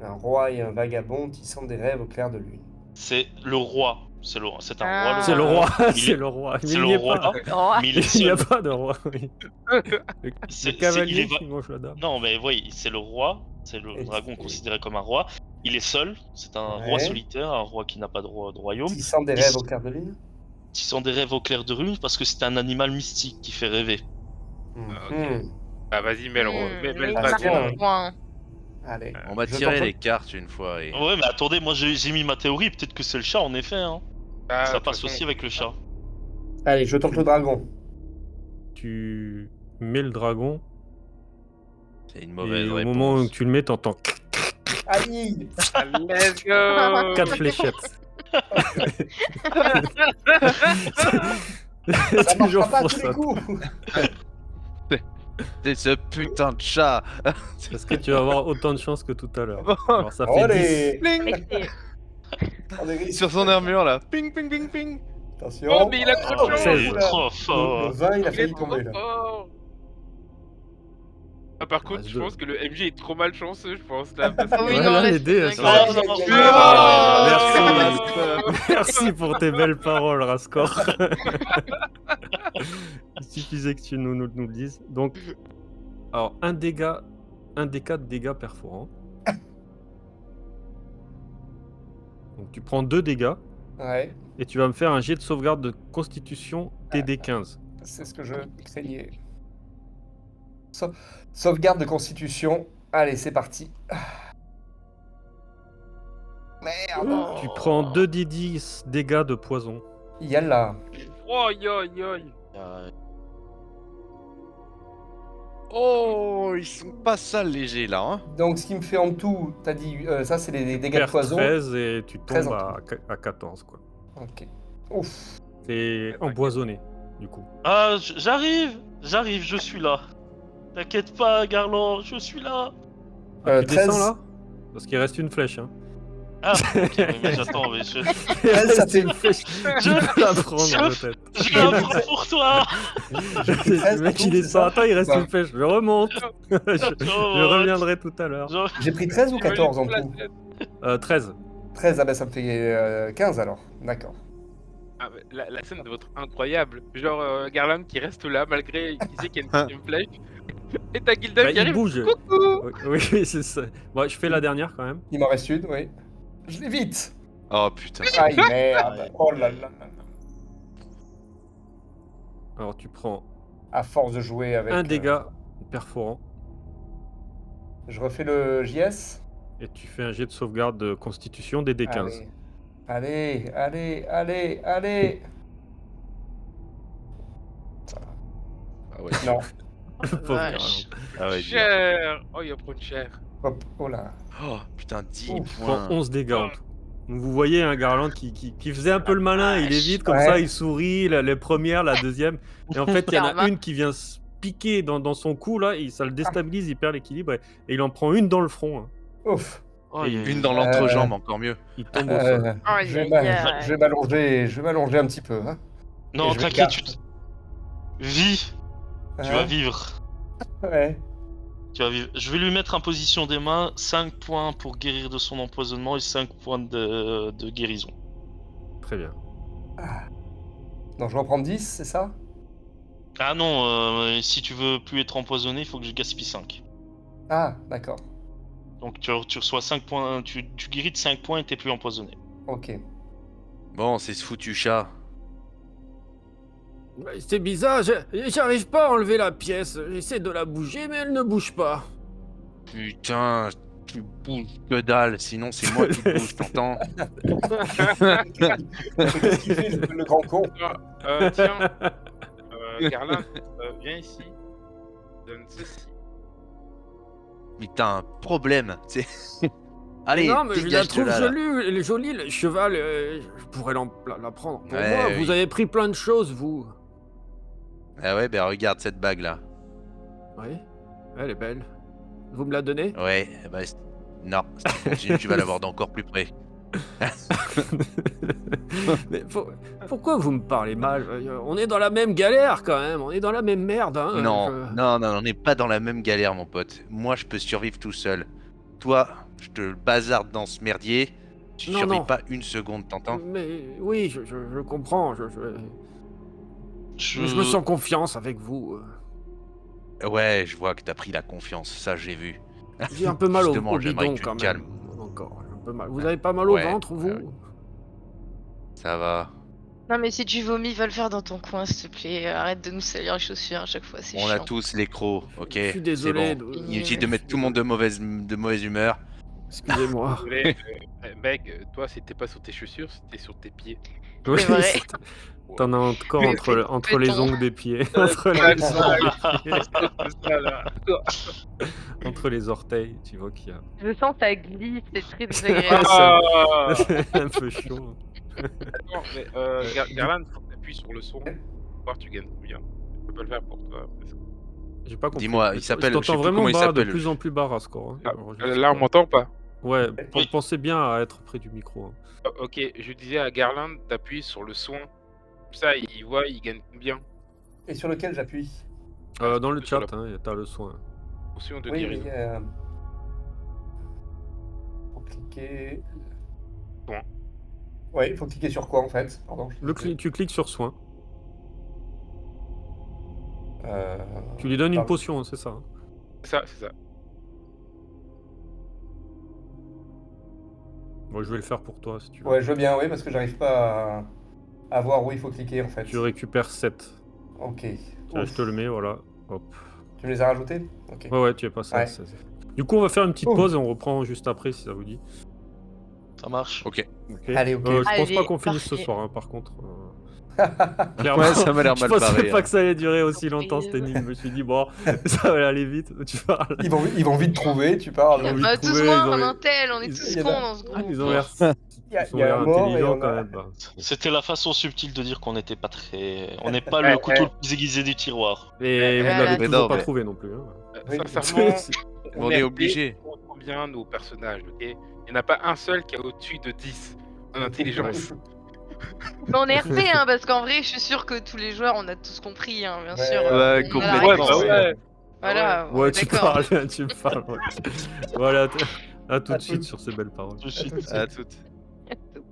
Un roi et un vagabond tissant des rêves au clair de lune. C'est le roi. C'est un Ah. roi, le C'est le dragon. roi, Il c'est est- le roi. Mais C'est il le n'y est roi, pas. Oh, mais il est Il n'y a seul. pas de roi. Oui. Le C'est- cavalier il est- qui mange la dame. Non, mais oui, c'est le roi. C'est le Et- dragon et- considéré comme un roi. Il est seul. C'est un roi Ouais. solitaire, un roi qui n'a pas de royaume. Tissant des Ils- rêves au clair de lune? Qui sont des rêves au clair de lune parce que c'est un animal mystique qui fait rêver. Mhm. Bah vas-y, mets le mais mets le il Ah, marque tiens. dragon. un point. Allez. On m'a je tiré tente- les cartes une fois et... Ouais, mais attendez, moi j'ai mis ma théorie. Peut-être que c'est le chat en effet. Hein. Ah, de Ça toute passe façon, aussi avec le chat. Allez, je tente le dragon. Tu mets le dragon C'est une et mauvaise au réponse. moment où tu le mets, t'entends Aïe! let's go. 4 fléchettes. Ça Toujours marchera pas à pour tous ça. les coups! C'est ce putain de chat. Parce que tu vas avoir autant de chance que tout à l'heure. Alors ça fait 10. Allez! Bling Prends des risques. Sur son armure là. Ping ping ping ping. Attention. Oh, mais il a trop de Oh, chance. Seize. oula. Trop Le fort. 20, il a Il est failli trop tomber là. fort. Ah, par contre, Reste je deux. pense que le MJ est trop malchanceux, je pense là. Parce que... Ah oui, Ouais, non, là, là, les dés, c'est elles dingue. sont- Ah, Merci. Merci pour tes belles paroles, Rascor. Il suffisait que tu nous le dises. Donc, alors, un des 4 dégâts perforants. Donc, tu prends 2 dégâts Ouais, et tu vas me faire un jet de sauvegarde de constitution TD15. c'est ce que je craignais. Sauvegarde de constitution. Allez, c'est parti. Merde! Tu prends 2d10 dégâts de poison. Yalla. Oh, yo, yo. Oh, ils sont pas sales légers là, hein. Donc, ce qui me fait en tout, t'as dit, ça c'est les dégâts de Perds poison. 13 et tu 13 tombes en à 14, quoi. Ok. Ouf. T'es empoisonné, du coup. Ah, j'arrive, je suis là. T'inquiète pas, Garland, je suis là. Ah, tu 13. descends là? Parce qu'il reste une flèche, hein. Ah, ok, mais j'attends, mais je Il reste ça fait- une flèche. Tu peux la prendre, peut-être. vais la prendre pour toi. Le mec, il descend. Attends, il reste Ouais. une flèche. Je remonte. je reviendrai tout à l'heure. J'ai pris 13 ou 14 en tout? 13. 13, ah ben ça me fait 15 alors. D'accord. Ah, mais la scène de votre incroyable. Genre Garland qui reste là malgré qu'il sait qu'il y a une flèche. Et t'as Gildan Bah, qui il arrive. bouge. Coucou. Oui, c'est ça. Bon, je fais la dernière quand même. Il m'en reste une, oui. Je l'ai vite! Oh putain. Aïe, merde! Oh là là là là. Alors, tu prends À force de jouer avec. un dégât perforant Je refais le JS? et tu fais un jet de sauvegarde de constitution des D15. Allez, allez, allez, allez! Ah ouais. Non. Le pauvre Vache. Garland. Ah ouais, dur. Cher. Oh, il va prendre cher. Hop, oh là. Oh putain, 10 Ouf. Prend points. 11 dégâts en tout. Donc, vous voyez un Garland qui faisait un peu le malin, il évite comme Ouais. ça, il sourit, les premières, la deuxième. Et en fait, il y en a Karma. une qui vient se piquer dans son cou, là, et ça le déstabilise, il perd l'équilibre, et il en prend une dans le front. Hein. Ouf. Oh, il y a Une dans l'entrejambe, encore mieux. Il tombe au sol. Aïe, Je vais aïe, m'a- aïe. je vais m'allonger un petit peu. Hein. Non, Et je vais t'inquiète, garder- vis, tu vas vivre. Ouais. Tu vas vivre. Je vais lui mettre en position des mains 5 points pour guérir de son empoisonnement et 5 points de guérison. Très bien. Donc je vais en prendre 10, c'est ça? Ah non, si tu veux plus être empoisonné, il faut que je gaspille 5. Ah, d'accord. Donc tu reçois 5 points, tu guéris de 5 points et t'es plus empoisonné. Ok. Bon, c'est ce foutu chat. C'est bizarre, j'arrive pas à enlever la pièce. J'essaie de la bouger, mais elle ne bouge pas. Putain, tu bouges que dalle, sinon c'est moi qui te bouge, t'entends? Qu'est-ce qu'il fait, le grand con? Tiens, Garland, viens ici. Donne ceci. Mais t'as un problème, tu sais. Allez, non, mais je la dégage de trouve là, là. jolie, elle est jolie, le cheval, je pourrais la prendre pour Ouais, moi. oui. Vous avez pris plein de choses, vous. Ah ouais, ben regarde cette bague là. Oui, elle est belle. Vous me la donnez? Ouais, bah non, si tu continues, tu vas l'avoir d'encore plus près. Mais pourquoi vous me parlez mal? On est dans la même galère quand même, on est dans la même merde. Hein. Non, non, on n'est pas dans la même galère, mon pote. Moi, je peux survivre tout seul. Toi, je te bazarde dans ce merdier. Tu Non, survis non. pas une seconde, t'entends? Mais oui, je comprends. Je... Mais je me sens confiance avec vous. Ouais, je vois que t'as pris la confiance, ça j'ai vu. J'ai un peu mal Justement, au j'aimerais bidon que tu te quand même. calmes. Encore, un peu mal. Vous avez pas mal au Ouais, ventre, vous? ouais. Ça va. Non, mais si tu vomis, va le faire dans ton coin, s'il te plaît. Arrête de nous salir les chaussures à chaque fois, c'est On chiant. a tous les crocs, ok? Je suis désolé. C'est bon. Inutile de mettre tout le monde de mauvaise humeur. Excusez-moi. Désolé, mec, toi, c'était pas sur tes chaussures, c'était sur tes pieds. Oui, C'est vrai. T'en as encore Mais entre les peut-on ongles des pieds. Entre les ongles des pieds. Ah, Entre les orteils, tu vois qu'il y a Je sens ça glisse, c'est très désagréable. un peu chaud. Attends, mais Garland, faut que t'appuies sur le son. Pour voir tu gagnes combien. Je peux pas le faire pour toi. parce que- J'ai pas compris. Dis-moi, il s'appelle- Je je sais t'entends plus vraiment comment il bas, de s'appelle. plus en plus bas, Rascore. Hein. Ah, Alors, je sais là, on pas. m'entend pas? Ouais, Oui. pensez bien à être près du micro. Hein. Ok, je disais à Garland d'appuyer sur le son. Comme ça, il voit, il gagne combien. Et sur lequel j'appuie? Dans le Sur chat, hein, t'as le soin. Potion de Oui, guérison. oui. Faut cliquer. Point. Ouais, il faut cliquer sur quoi en fait? Pardon. Tu cliques sur soin. Euh, Tu lui donnes une pardon. potion, hein, c'est ça. Hein. C'est ça. Bon, je vais le faire pour toi si tu veux. Ouais, je veux bien, oui, parce que j'arrive pas à voir où il faut cliquer en fait. Tu récupères 7. Ok. Tiens, Ouf. je te le mets, voilà. Hop. Tu me les as rajoutés? Ok. Ouais, tu es passé à Ouais. 16. Du coup, on va faire une petite Ouf. pause et on reprend juste après si ça vous dit. Ça marche. Ok. Ok. Allez, ok. Je pense Allez, pas qu'on finisse ce parfait. soir, hein, par contre. Clairement, Ouais, ça m'a l'air je mal pensais barré. pas hein. que ça allait durer aussi longtemps cette énigme. Je me suis dit, bon, ça va aller vite. Tu parles. Ils vont vite trouver, tu parles. Ils ont envie Bah, de tous trouver, moins, ils ont- un intel, on est ils- tous il y en cons a- dans ce groupe. Ils ont l'air, Il y a- ils ont il y a l'air un mort et intelligents on a- quand même. Bah. C'était la façon subtile de dire qu'on n'était pas très. On n'est pas le couteau le plus aiguisé du tiroir. Et vous Voilà. l'avez Mais toujours non, pas mais- trouvé non plus. Hein. Oui. Sincèrement, On est obligé. On comprend bien nos personnages, ok? Il n'y en a pas un seul qui est au-dessus de 10 en intelligence. Mais on est RP, hein, parce qu'en vrai, je suis sûr que tous les joueurs, on a tous compris, hein, bien Ouais, sûr. ouais, On a la complètement, réponse. ouais. Voilà, on Ouais, est tu d'accord. parles, tu parles. Ouais. Voilà, à tout À de suite tout- sur ces belles paroles. Tout de suite. À toutes. Tout.